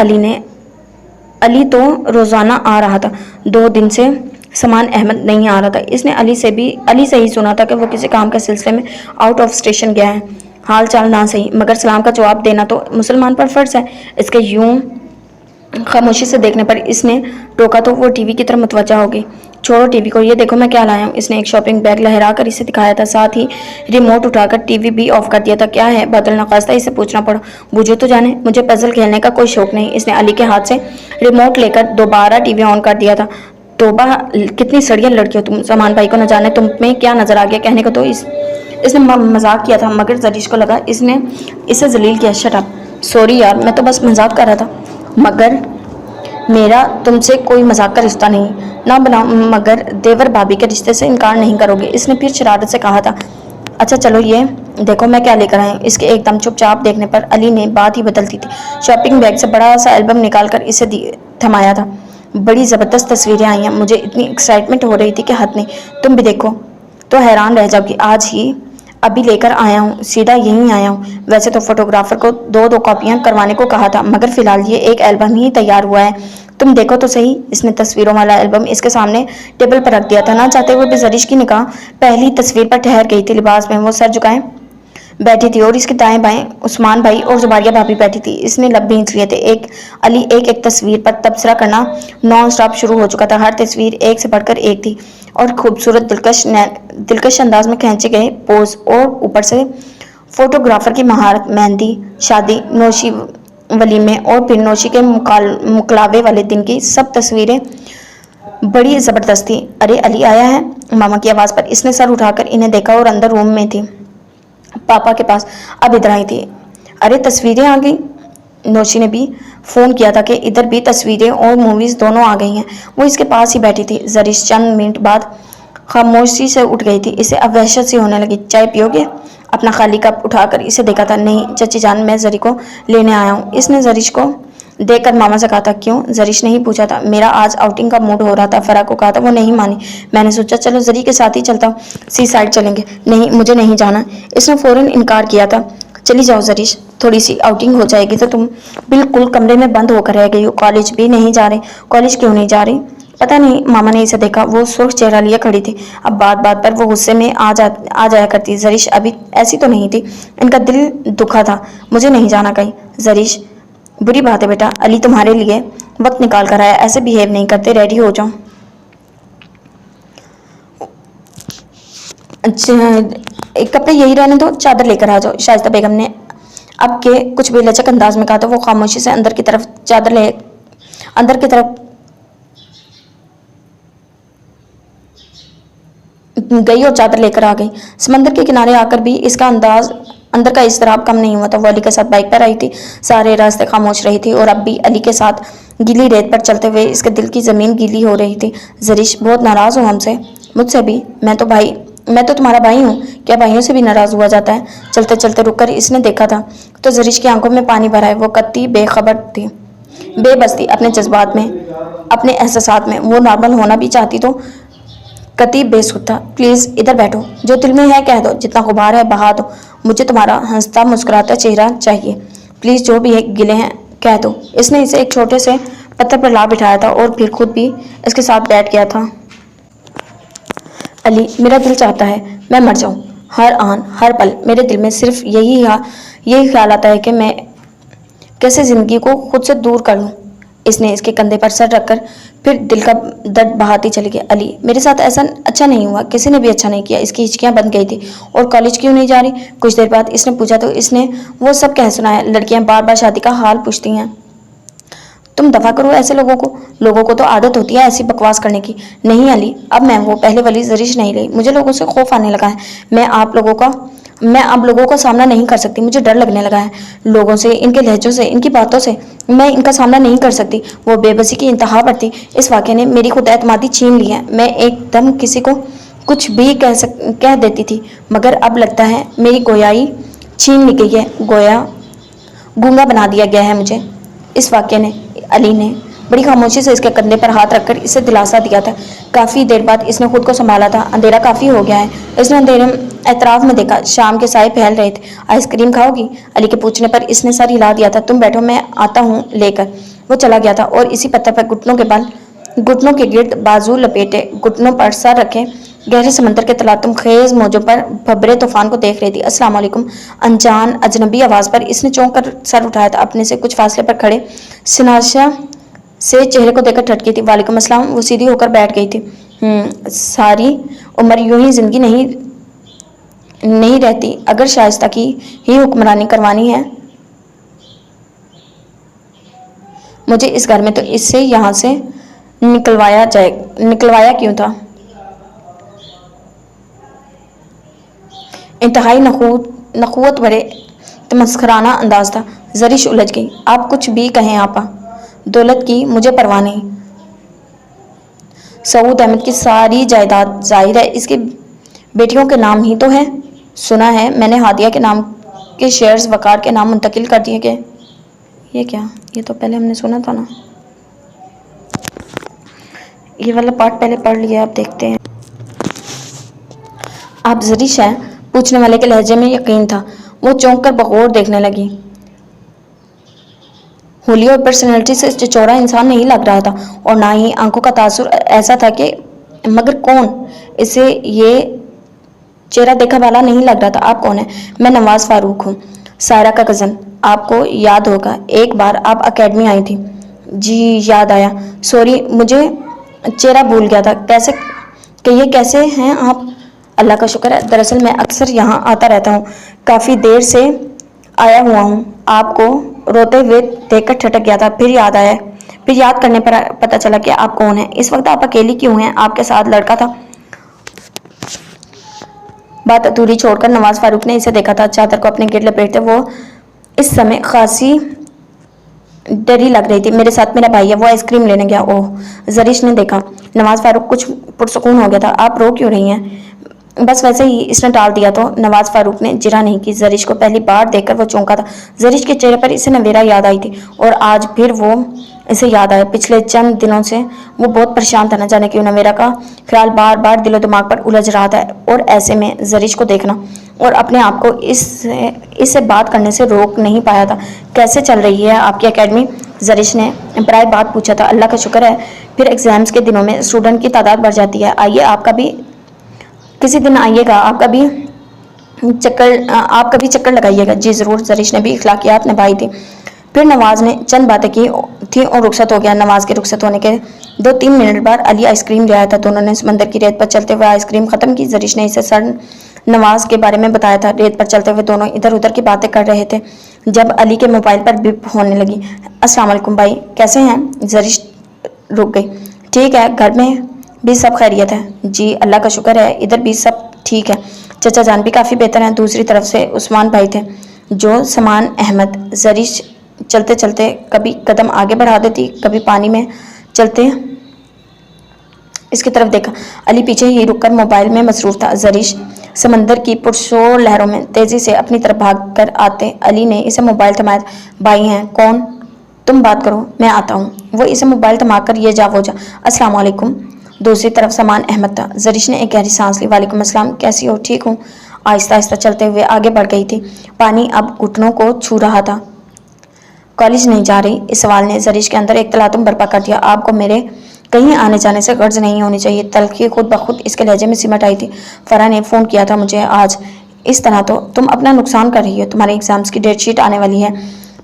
A: علی تو روزانہ آ رہا تھا۔ 2 دن سے سمان احمد نہیں آ رہا تھا۔ اس نے علی سے ہی سنا تھا کہ وہ کسی کام کے سلسلے میں آؤٹ آف اسٹیشن گیا ہے۔ حال چال نہ صحیح، مگر سلام کا جواب دینا تو مسلمان پر فرض ہے۔ اس کے یوں خاموشی سے دیکھنے پر اس نے ٹوکا تو وہ ٹی وی کی طرف متوجہ ہو گئی۔ چھوڑو ٹی وی کو، یہ دیکھو میں کیا لایا ہوں۔ اس نے ایک شاپنگ بیگ لہرا کر اسے دکھایا تھا، ساتھ ہی ریموٹ اٹھا کر ٹی وی بھی آف کر دیا تھا۔ کیا ہے؟ بادل نخواستہ اسے پوچھنا پڑا۔ بوجھو تو جانے، مجھے پزل کھیلنے کا کوئی شوق نہیں۔ اس نے علی کے ہاتھ سے ریموٹ لے کر دوبارہ ٹی وی آن کر دیا تھا۔ توبہ، کتنی سڑیل لڑکی ہو تم! سامان بھائی کو نہ جانے تم میں کیا نظر آ گیا کہنے کو تو اس نے مذاق کیا تھا، مگر زرش کو لگا اس نے اسے ذلیل کیا۔ Shut up! سوری یار، میں تو بس مذاق کر رہا تھا، مگر میرا تم سے کوئی مذاق کا رشتہ نہیں۔ نہ بناؤ، مگر دیور بھابھی کے رشتے سے انکار نہیں کرو گے؟ اس نے پھر شرارت سے کہا تھا۔ اچھا چلو، یہ دیکھو میں کیا لے کر آئی ہوں۔ اس کے ایک دم چپ چاپ دیکھنے پر علی نے بات ہی بدل دی تھی۔ شاپنگ بیگ سے بڑا سا البم نکال کر اسے تھمایا تھا۔ बड़ी ज़बरदस्त तस्वीरें आई हैं, मुझे इतनी एक्साइटमेंट हो रही थी कि हद नहीं। तुम भी देखो तो हैरान रह जाओगी। आज ही अभी लेकर आया हूँ, सीधा यहीं आया हूँ। वैसे तो फोटोग्राफर को दो दो कॉपियाँ करवाने को कहा था, मगर फिलहाल ये एक एल्बम ही तैयार हुआ है। तुम देखो तो सही। इसने तस्वीरों वाला एल्बम इसके सामने टेबल पर रख दिया था। ना चाहते हुए भी जरीश की निगाह पहली तस्वीर पर ठहर गई थी। लिबास में वो सर झुकाए बैठी थी और इसके दाएं बाएं उस्मान भाई और जुबारिया भाभी बैठी थी। इसने लब भींच लिए थे। अली एक एक तस्वीर पर तबसरा करना नॉन स्टॉप शुरू हो चुका था। हर तस्वीर एक से बढ़कर एक थी और खूबसूरत दिलकश अंदाज में खींचे गए पोज और ऊपर से फोटोग्राफर की महारत। मेहंदी, शादी, नौशी वलीमे और फिर नौशी के मुकलावे वाले दिन की सब तस्वीरें बड़ी ज़बरदस्त थी। अरे अली आया है, मामा की आवाज़ पर इसने सर उठाकर इन्हें देखा और अंदर रूम में थी पापा के पास। अब इधर आई थी। अरे तस्वीरें आ गई। नौशी ने भी फ़ोन किया था कि इधर भी तस्वीरें और मूवीज़ दोनों आ गई हैं। वो इसके पास ही बैठी थी। जरीश चंद मिनट बाद खामोशी से उठ गई थी। इसे अब वहशत सी होने लगी। चाय पियोगे? अपना खाली कप उठाकर इसे देखा था। नहीं चची जान, मैं जरी को लेने आया हूँ। इसने जरीश को देखकर मामा से कहा था। क्यों? जरीश ने ही पूछा था। मेरा आज आउटिंग का मूड हो रहा था। फरा को कहा था, वो नहीं मानी। मैंने सोचा चलो जरी के साथ ही चलता हूँ, सी साइड चलेंगे। नहीं, मुझे नहीं जाना। इसने फौरन इनकार किया था। चली जाओ जरीश, थोड़ी सी आउटिंग हो जाएगी। तो तुम बिल्कुल कमरे में बंद होकर रह गई हो। कॉलेज भी नहीं जा रही? कॉलेज क्यों नहीं जा रही? पता नहीं। मामा ने इसे देखा। वो सुर्ख चेहरा लिए खड़ी थी। अब बात बात पर वो गुस्से में आ जाया करती। जरीश अभी ऐसी तो नहीं थी। इनका दिल दुखा था। मुझे नहीं जाना कहीं। जरीश बुरी बात है बेटा, अली तुम्हारे लिए वक्त निकाल कर आया। ऐसे बिहेव नहीं करते। रेडी हो जाओ। कपड़े यही रहने दो, चादर लेकर आ जाओ। शाइस्ता बेगम ने अब के कुछ बेलचक अंदाज में कहा था। वो खामोशी से अंदर की तरफ गई और चादर लेकर आ गई। समंदर के किनारे आकर भी इसका अंदर का इस्तराब कम नहीं हुआ था। वो अली के साथ बाइक पर आई थी। सारे रास्ते खामोश रही थी और अब भी अली के साथ गीली रेत पर चलते हुए इसके दिल की ज़मीन गीली हो रही थी। जरीश बहुत नाराज़ हो हमसे? मुझसे भी। मैं तो तुम्हारा भाई हूँ। क्या भाइयों से भी नाराज़ हुआ जाता है? चलते चलते रुककर इसने देखा था तो जरीश की आंखों में पानी भरा है। वो कत्ती बेखबर थी, बेबस थी अपने जज्बात में, अपने एहसासात में। वो नॉर्मल होना भी चाहती तो कति बेसुध था। प्लीज़ इधर बैठो, जो दिल में है कह दो, जितना गुबार है बहा दो। मुझे तुम्हारा हंसता मुस्कुराता चेहरा चाहिए। प्लीज़ जो भी है गिले हैं कह दो। इसने इसे एक छोटे से पत्थर पर ला बिठाया था और फिर खुद भी इसके साथ बैठ गया था। अली, मेरा दिल चाहता है मैं मर जाऊं। हर आन हर पल मेरे दिल में सिर्फ यही ख्याल आता है कि मैं कैसे ज़िंदगी को खुद से दूर कर लूं। इसने इसके कंधे पर सर रखकर फिर दिल का दर्द बहाती चली गई। अली, मेरे साथ ऐसा अच्छा नहीं हुआ, किसी ने भी अच्छा नहीं किया। इसकी हिचकियां बंद गई थी। और कॉलेज क्यों नहीं जा रही? कुछ देर बाद इसने पूछा तो इसने वो सब कह सुनाया। लड़कियां बार बार शादी का हाल पूछती हैं। तुम दफा करो ऐसे लोगों को तो आदत होती है ऐसी बकवास करने की। नहीं अली, अब मैं वो पहले वाली जरीश नहीं रही। मुझे लोगों से खौफ आने लगा है। मैं अब लोगों का सामना नहीं कर सकती। मुझे डर लगने लगा है लोगों से, इनके लहजों से, इनकी बातों से। मैं इनका सामना नहीं कर सकती। वो बेबसी की इंतहा पर थी। इस वाक़े ने मेरी खुद एतमादी छीन ली है। मैं एकदम किसी को कुछ भी कह देती थी, मगर अब लगता है मेरी गोयाई छीन ली गई है। गोया गूंगा बना दिया गया है मुझे। इस वाक़े ने अली ने बड़ी खामोशी से इसके कंधे पर हाथ रखकर इसे दिलासा दिया था। काफ़ी देर बाद इसने खुद को संभाला था। अंधेरा काफ़ी हो गया है। इसने अंधेरे में एतराफ में देखा। शाम के साए फैल रहे थे। आइसक्रीम खाओगी? अली के पूछने पर इसने सर हिला दिया था। तुम बैठो, मैं आता हूँ लेकर। वो चला गया था और इसी पत्थर पर घुटनों के गिर्द बाजू लपेटे, घुटनों पर सर रखे गहरे समंदर के तलातुम खेज मौजों पर भबरे तूफान को देख रही थी। अस्सलाम वालेकुम। अनजान अजनबी आवाज़ पर इसने चौंक कर सर उठाया था। अपने से कुछ फासले पर खड़े सिनाशा से चेहरे को देखकर ठटकी थी। वालेकुम अस्सलाम। वो सीधी होकर बैठ गई थी। सारी उम्र यूं ही जिंदगी नहीं रहती। अगर शाइस्ता की ही हुक्मरानी करवानी है मुझे इस घर में, तो इससे यहाँ से निकलवाया क्यों था? इंतहाई नखुवत भरे तमस्खराना अंदाज था। जरीश उलझ गई। आप कुछ भी कहें आपा, दौलत की मुझे परवाह नहीं। सऊद अहमद की सारी जायदाद जाहिर है इसकी बेटियों के नाम ही तो है। सुना है मैंने हादिया के नाम के शेयर्स वकार के नाम मुंतकिल कर दिए गए। ये क्या? ये तो पहले हमने सुना था ना। یہ والا پارٹ پہلے پڑھ لیا، آپ دیکھتے ہیں۔ آپ زریش ہیں؟ پوچھنے والے کے لہجے میں یقین تھا۔ وہ چونک کر بغور دیکھنے لگی۔ ہولی اور پرسنالٹی سے چچورا انسان نہیں لگ رہا تھا، اور نہ ہی آنکھوں کا تاثر ایسا تھا کہ مگر کون؟ اسے یہ چہرہ دیکھا والا نہیں لگ رہا تھا۔ آپ کون ہیں؟ میں نواز فاروق ہوں، سائرہ کا کزن۔ آپ کو یاد ہوگا ایک بار آپ اکیڈمی آئی تھی۔ جی یاد آیا، سوری مجھے چہرہ بھول گیا تھا۔ کیسے ہیں آپ؟ اللہ کا شکر ہے، دراصل میں اکثر یہاں آتا رہتا ہوں، کافی دیر سے آیا ہوا ہوں۔ آپ کو روتے ہوئے دیکھ کر ٹھٹک گیا تھا، پھر یاد کرنے پر پتہ چلا کہ آپ کون ہیں۔ اس وقت آپ اکیلی کیوں ہیں؟ آپ کے ساتھ لڑکا تھا؟ بات ادھوری چھوڑ کر نواز فاروق نے اسے دیکھا تھا، چادر کو اپنے گرد لپیٹے وہ اس سمے خاصی ڈری لگ رہی تھی۔ میرے ساتھ میرا بھائی ہے، وہ آئس کریم لینے گیا۔ اوہ، زریش نے دیکھا۔ نواز فاروق کچھ پرسکون ہو گیا تھا۔ آپ رو کیوں رہی ہیں؟ بس ویسے ہی، اس نے ٹال دیا تو۔ نواز فاروق نے جرا نہیں کی۔ زریش کو پہلی بار دیکھ کر وہ چونکا تھا۔ زریش کے چہرے پر اسے نویرا یاد آئی تھی، اور آج پھر وہ اسے یاد آیا۔ پچھلے چند دنوں سے وہ بہت پریشان تھا، نہ جانے کیوں نویرا کا خیال بار بار دل و دماغ پر الجھ رہا تھا، اور ایسے میں زریش کو دیکھنا اور اپنے آپ کو اس سے بات کرنے سے روک نہیں پایا تھا۔ کیسے چل رہی ہے آپ کی اکیڈمی؟ زریش نے برائے بات پوچھا تھا۔ اللہ کا شکر ہے، پھر ایگزامز کے دنوں میں اسٹوڈنٹ کی تعداد بڑھ جاتی ہے۔ آئیے، آپ کا بھی کسی دن آئیے گا، آپ کا بھی چکر لگائیے گا۔ جی ضرور۔ زریش نے بھی اخلاقیات نبھائی تھی۔ پھر نواز نے چند باتیں کی تھی اور رخصت ہو گیا۔ نواز کے رخصت ہونے کے 2-3 منٹ بعد علی آئس کریم لے آیا تھا۔ دونوں نے سمندر کی ریت پر چلتے ہوئے آئس کریم ختم کی۔ زریش نے اسے سر نواز کے بارے میں بتایا تھا۔ ریت پر چلتے ہوئے دونوں ادھر ادھر کی باتیں کر رہے تھے جب علی کے موبائل پر بپ ہونے لگی۔ السلام علیکم بھائی، کیسے ہیں؟ زریش رک گئی۔ ٹھیک ہے، گھر میں بھی سب خیریت ہے؟ جی اللہ کا شکر ہے، ادھر بھی سب ٹھیک ہے، چچا جان بھی کافی بہتر ہیں۔ دوسری طرف سے عثمان بھائی تھے جو سمان احمد۔ زریش چلتے چلتے کبھی قدم آگے بڑھا دیتی، کبھی پانی میں چلتے اس کی طرف دیکھا۔ علی پیچھے ہی رک کر موبائل میں مصروف تھا۔ زریش سمندر کی پرشور لہروں میں تیزی سے اپنی طرف بھاگ کر آتے علی نے اسے موبائل تھمایا تھا۔ بھائی ہیں؟ کون؟ تم بات کرو، میں آتا ہوں۔ وہ اسے موبائل تھما کر یہ جا وہ جا۔ السلام علیکم۔ دوسری طرف سمان احمد تھا۔ زریش نے ایک گہری سانس لی۔ وعلیکم السلام، کیسی ہو؟ ٹھیک ہوں۔ آہستہ آہستہ چلتے ہوئے آگے بڑھ گئی تھی۔ پانی اب گھٹنوں کو چھو رہا تھا۔ کالج نہیں جا رہی؟ اس سوال نے زریش کے اندر ایک تلاطم برپا کر دیا۔ آپ کو میرے کہیں آنے جانے سے غرض نہیں ہونی چاہیے۔ تلخی خود بخود اس کے لہجے میں سمٹ آئی تھی۔ فرح نے فون کیا تھا مجھے آج۔ اس طرح تو تم اپنا نقصان کر رہی ہو، تمہارے ایگزامز کی ڈیٹ شیٹ آنے والی ہے،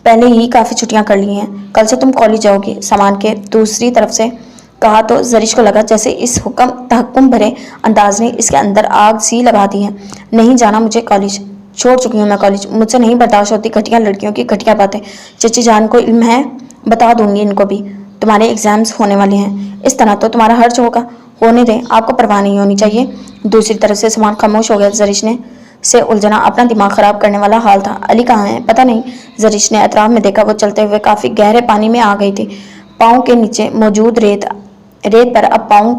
A: پہلے ہی کافی چھٹیاں کر لی ہیں، کل سے تم کالج جاؤ گی۔ سامان کے دوسری طرف سے کہا تو زریش کو لگا جیسے اس تحکم بھرے انداز نے اس کے اندر آگ سی لگا دی ہے۔ نہیں جانا مجھے کالج، چھوڑ چکی ہوں میں کالج، مجھ سے نہیں برداشت ہوتی گھٹیا لڑکیوں کی گھٹیا باتیں۔ چچی جان کو علم ہے، بتا دوں گی ان کو بھی، تمہارے ایگزامز ہونے والے ہیں، اس طرح تو تمہارا حرج ہوگا۔ ہونے دیں، آپ کو پرواہ نہیں ہونی چاہیے۔ دوسری طرف سے سامان خاموش ہو گیا۔ زریش نے سے الجھنا اپنا دماغ خراب کرنے والا حال تھا۔ علی کہاں ہے؟ پتہ نہیں۔ زریش نے اطراف میں دیکھا، وہ چلتے ہوئے کافی گہرے پانی میں آ گئی تھی۔ پاؤں کے نیچے موجود ریت پر اب پاؤں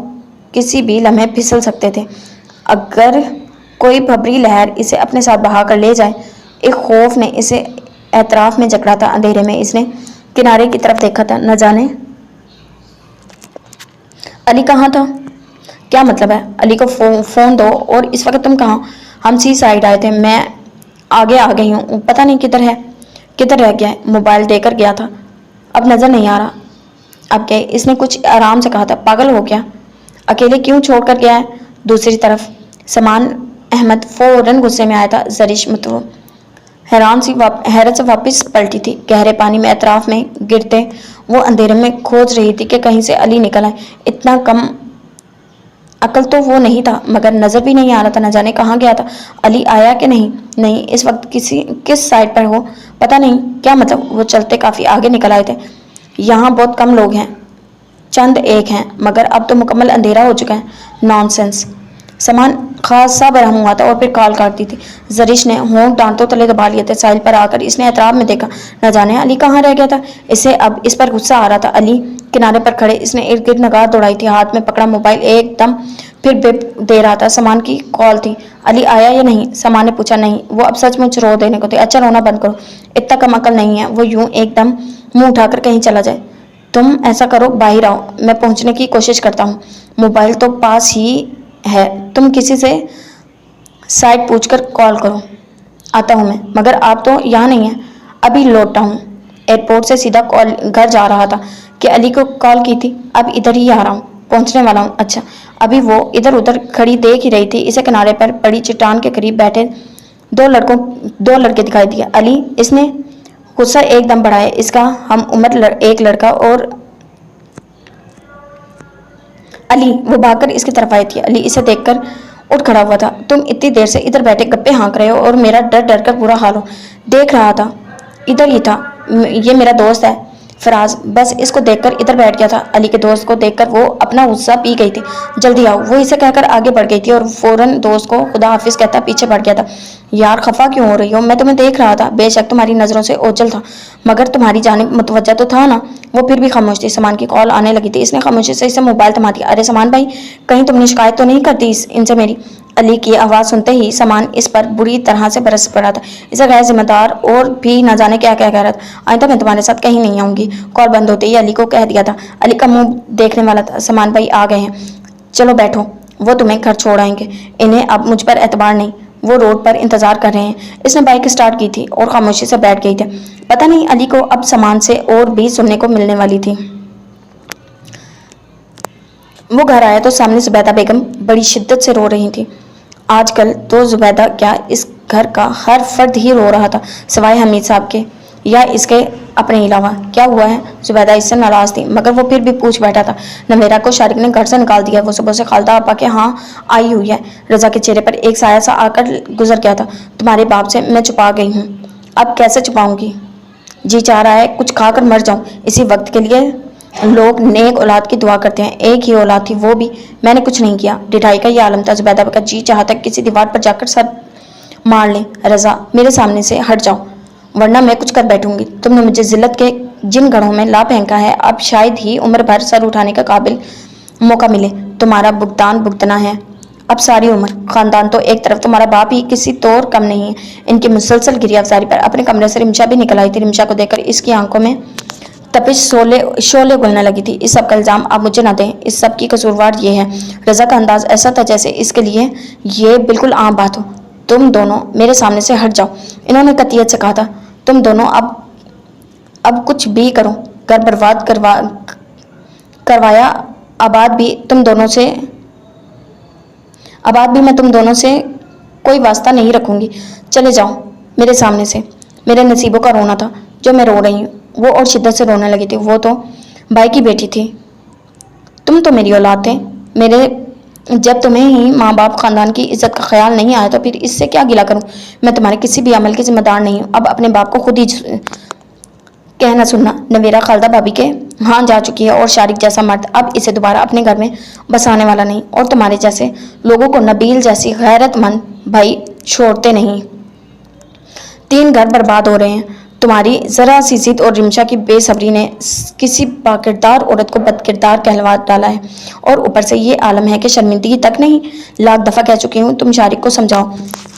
A: کسی بھی لمحے پھسل سکتے تھے، اگر کوئی بھبری لہر اسے اپنے ساتھ بہا کر لے جائے۔ ایک خوف نے اسے اطراف میں جکڑا تھا۔ اندھیرے میں اس نے کنارے کی طرف دیکھا تھا، نہ جانے علی کہاں تھا۔ کیا مطلب ہے؟ علی کو فون دو۔ اور اس وقت تم کہاں؟ ہم سی سائڈ آئے تھے، میں آگے آ گئی ہوں، پتہ نہیں کدھر ہے، کدھر رہ گیا ہے۔ موبائل دے کر گیا تھا، اب نظر نہیں آ رہا۔ اب کیا؟ اس نے کچھ آرام سے کہا تھا، پاگل ہو کیا؟ اکیلے کیوں چھوڑ کر گیا ہے؟ دوسری طرف سامان احمد فوراً غصے میں آیا تھا۔ زریش حیرت سے واپس پلٹی تھی۔ گہرے پانی میں اطراف میں گرتے وہ اندھیرے میں کھوج رہی تھی کہ کہیں سے علی نکل آئے۔ اتنا کم عقل تو وہ نہیں تھا، مگر نظر بھی نہیں آ رہا تھا، نہ جانے کہاں گیا تھا۔ علی آیا کہ نہیں اس وقت کس سائڈ پر ہو پتہ نہیں۔ کیا مطلب؟ وہ چلتے کافی آگے نکل آئے تھے۔ یہاں بہت کم لوگ ہیں، چند ایک ہیں، مگر اب تو مکمل اندھیرا ہو چکا ہے۔ نان سینس۔ سامان خاصا برہم ہوا تھا اور پھر کال کاٹتی تھی۔ زریش نے ہونٹ دانتوں تلے دبا لیے تھے۔ ساحل پر آ کر اس نے اطراف میں دیکھا، نہ جانے علی کہاں رہ گیا تھا۔ اسے اب اس پر غصہ آ رہا تھا۔ علی کنارے پر کھڑے اس نے ارد گرد نگاہ دوڑائی تھی، ہاتھ میں پکڑا موبائل ایک دم پھر بپ دے رہا تھا۔ سامان کی کال تھی۔ علی آیا یا نہیں؟ سامان نے پوچھا۔ نہیں، وہ اب سچ مچ رو دینے کو تھے۔ اچھا رونا بند کرو، اتنا کم عقل نہیں ہے وہ یوں ایک دم منہ اٹھا کر کہیں چلا جائے۔ तुम ऐसा करो, बाहर आओ, मैं पहुंचने की कोशिश करता हूँ। मोबाइल तो पास ही है, तुम किसी से साइट पूछकर कॉल करो। आता हूँ मैं, मगर आप तो यहाँ नहीं हैं। अभी लौटा हूँ। एयरपोर्ट से सीधा कॉल घर जा रहा था कि अली को कॉल की थी। अब इधर ही आ रहा हूँ, पहुँचने वाला हूँ। अच्छा। अभी वो इधर उधर खड़ी देख ही रही थी। इसे किनारे पर पड़ी चट्टान के करीब बैठे दो लड़के दिखाई दिए। अली, इसने गुस्सा एकदम बढ़ाया। इसका हम उम्र एक लड़का और अली, वो भागकर इसकी तरफ आई थी। अली इसे देखकर उठ खड़ा हुआ था। तुम इतनी देर से इधर बैठे गप्पे हाँक रहे हो और मेरा डर डर कर बुरा हाल हो। देख रहा था, इधर ही था। ये मेरा दोस्त है फराज, बस इसको देखकर इधर बैठ गया था। अली के दोस्त को देखकर वो अपना गुस्सा पी गई थी। जल्दी आओ, वो इसे कहकर आगे बढ़ गई थी और फौरन दोस्त को खुदा हाफिज कहता पीछे बढ़ गया था। यार खफा क्यों हो रही हो? मैं तुम्हें देख रहा था। बेशक तुम्हारी नजरों से ओझल था, मगर तुम्हारी जानिब मुतवज्जा तो था ना। वो फिर भी खामोश थी। सामान की कॉल आने लगी थी। इसने खामोशी से इसे मोबाइल थमा दिया। अरे सामान भाई, कहीं तुमने शिकायत तो नहीं कर दी इनसे मेरी? अली की आवाज़ सुनते ही सामान इस पर बुरी तरह से बरस पड़ा था। इसे गैर जिम्मेदार और भी न जाने क्या क्या कह रहा था। आइंदा मैं तुम्हारे साथ कहीं नहीं आऊँगी। कॉल बंद होते ही अली को कह दिया था। अली का मुंह देखने वाला था। सामान भाई आ गए हैं, चलो बैठो, वो तुम्हें घर छोड़ आएंगे। इन्हें अब मुझ पर एतबार नहीं, वो रोड पर इंतजार कर रहे हैं। इसने बाइक स्टार्ट की थी और खामोशी से बैठ गई थी। पता नहीं अली को अब सामान से और भी सुनने को मिलने वाली थी। वो घर आया तो सामने जुबैदा बेगम बड़ी शिद्दत से रो रही थी। आजकल तो जुबैदा क्या, इस घर का हर फर्द ही रो रहा था, सिवाय हमीद साहब के या इसके अपने अलावा। क्या हुआ है? जुबैदा इससे नाराज थी, मगर वो फिर भी पूछ बैठा था। नवेरा को शारिक ने घर से निकाल दिया। वो सुबह से खालदा आपा के हाँ आई हुई है। रजा के चेहरे पर एक साया सा आकर गुजर गया था। तुम्हारे बाप से मैं छुपा गई हूँ, अब कैसे छुपाऊंगी? जी चाह रहा है कुछ खाकर मर जाऊं। इसी वक्त के लिए लोग नेक औलाद की दुआ करते हैं। एक ही औलाद थी, वो भी मैंने कुछ नहीं किया। ढिठाई का ये आलम था। जुबैदा का जी चाहता किसी दीवार पर जाकर सर मार लें। रजा, मेरे सामने से हट जाओ, वरना मैं कुछ कर बैठूंगी। तुमने मुझे जिल्लत के जिन गढ़ों में ला फेंका है, अब शायद ही उम्र भर सर उठाने का काबिल मौका मिले। तुम्हारा भुगतान भुगतना है, अब सारी उम्र। खानदान तो एक तरफ, तुम्हारा बाप ही किसी तौर कम नहीं है। इनकी मुसलसल गिरी अफजारी पर अपने कमरे से रिमशा भी निकल आई थी। रिमशा को देखकर इसकी आंखों में तपिश शोले गुलने लगी थी। इस सब का इल्ज़ाम आप मुझे ना दें, इस सब की कसूरवार ये है। रजा का अंदाज ऐसा था जैसे इसके लिए ये बिल्कुल आम बात हो। तुम दोनों मेरे सामने से हट जाओ, इन्होंने कतियत से कहा था। तुम दोनों अब कुछ भी करो, घर बर्बाद करवाया, आबाद भी मैं तुम दोनों से कोई वास्ता नहीं रखूंगी। चले जाओ मेरे सामने से। मेरे नसीबों का रोना था जो मैं रो रही हूँ। वो और शिद्दत से रोने लगी थी। वो तो भाई की बेटी थी, तुम तो मेरी औलाद थे। जब तुम्हें ही माँ बाप खानदान की इज्जत का ख्याल नहीं आया तो फिर इससे क्या गिला करूं? मैं तुम्हारे किसी भी अमल की जिम्मेदार नहीं हूँ। अब अपने बाप को खुद ही कहना सुनना। नवेरा खालदा भाभी के हाँ जा चुकी है और शारिक जैसा मर्द अब इसे दोबारा अपने घर में बसाने वाला नहीं। और तुम्हारे जैसे लोगों को नबील जैसी गैरतमंद भाई छोड़ते नहीं। 3 घर बर्बाद हो रहे हैं। तुम्हारी जरा सी जिद और रिमशा की बेसब्री ने किसी बाकिरदार औरत को बदकिरदार कहलवा डाला है। और ऊपर से ये आलम है कि शर्मिंदगी तक नहीं। लाख दफ़ा कह चुकी हूँ, तुम शारिक को समझाओ,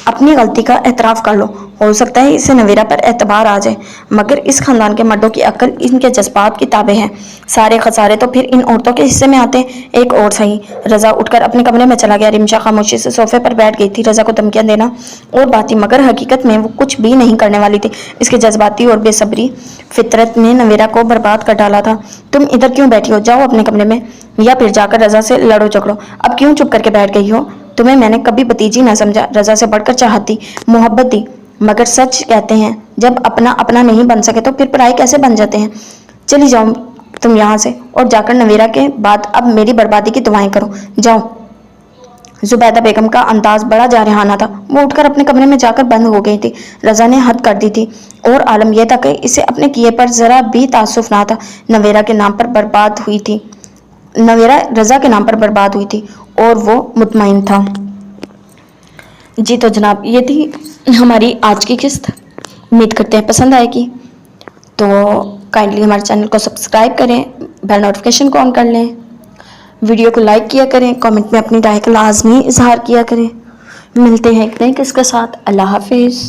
A: अपनी गलती का एतराफ़ कर लो। हो सकता है इससे नवेरा पर एतबार आ जाए, मगर इस खानदान के मर्दों की अक्ल इनके जज्बात की ताबे है। सारे खसारे तो फिर इन औरतों के हिस्से में आते हैं। एक और सही। रजा उठकर अपने कमरे में चला गया। रिमशा खामोशी से सोफे पर बैठ गई थी। रजा को धमकियां देना और बात थी, मगर हकीकत में वो कुछ भी नहीं करने वाली थी। इसके जज्बाती और बेसब्री फितरत ने नवेरा को बर्बाद कर डाला था। तुम इधर क्यों बैठी हो? जाओ अपने कमरे में, या फिर जाकर रजा से लड़ो झगड़ो। अब क्यों चुप करके बैठ गई हो? तुम्हें मैंने कभी भतीजी ना समझा, रजा से बढ़कर चाहती, मोहब्बत दी, मगर सच कहते हैं जब अपना अपना नहीं बन सके तो फिर पराई कैसे बन जाते हैं। चली जाओ तुम यहाँ से और जाकर नवेरा के बाद अब मेरी बर्बादी की दुआएं करो। जाओ। जुबैदा बेगम का अंदाज बड़ा जारहाना था। वो उठकर अपने कमरे में जाकर बंद हो गई थी। रजा ने हद कर दी थी और आलम यह था कि इसे अपने किए पर जरा भी तासुफ ना था। नवेरा के नाम पर बर्बाद हुई थी। नवेरा रजा के नाम पर बर्बाद हुई थी और वो मुतमईन था। जी तो जनाब, ये थी हमारी आज की किस्त। उम्मीद करते हैं पसंद आएगी। तो काइंडली हमारे चैनल को सब्सक्राइब करें, बेल नोटिफिकेशन को ऑन कर लें, वीडियो को लाइक किया करें, कमेंट में अपनी राय का लाजमी इजहार किया करें। मिलते हैं एक नई किस्त के साथ। अल्लाह हाफिज़।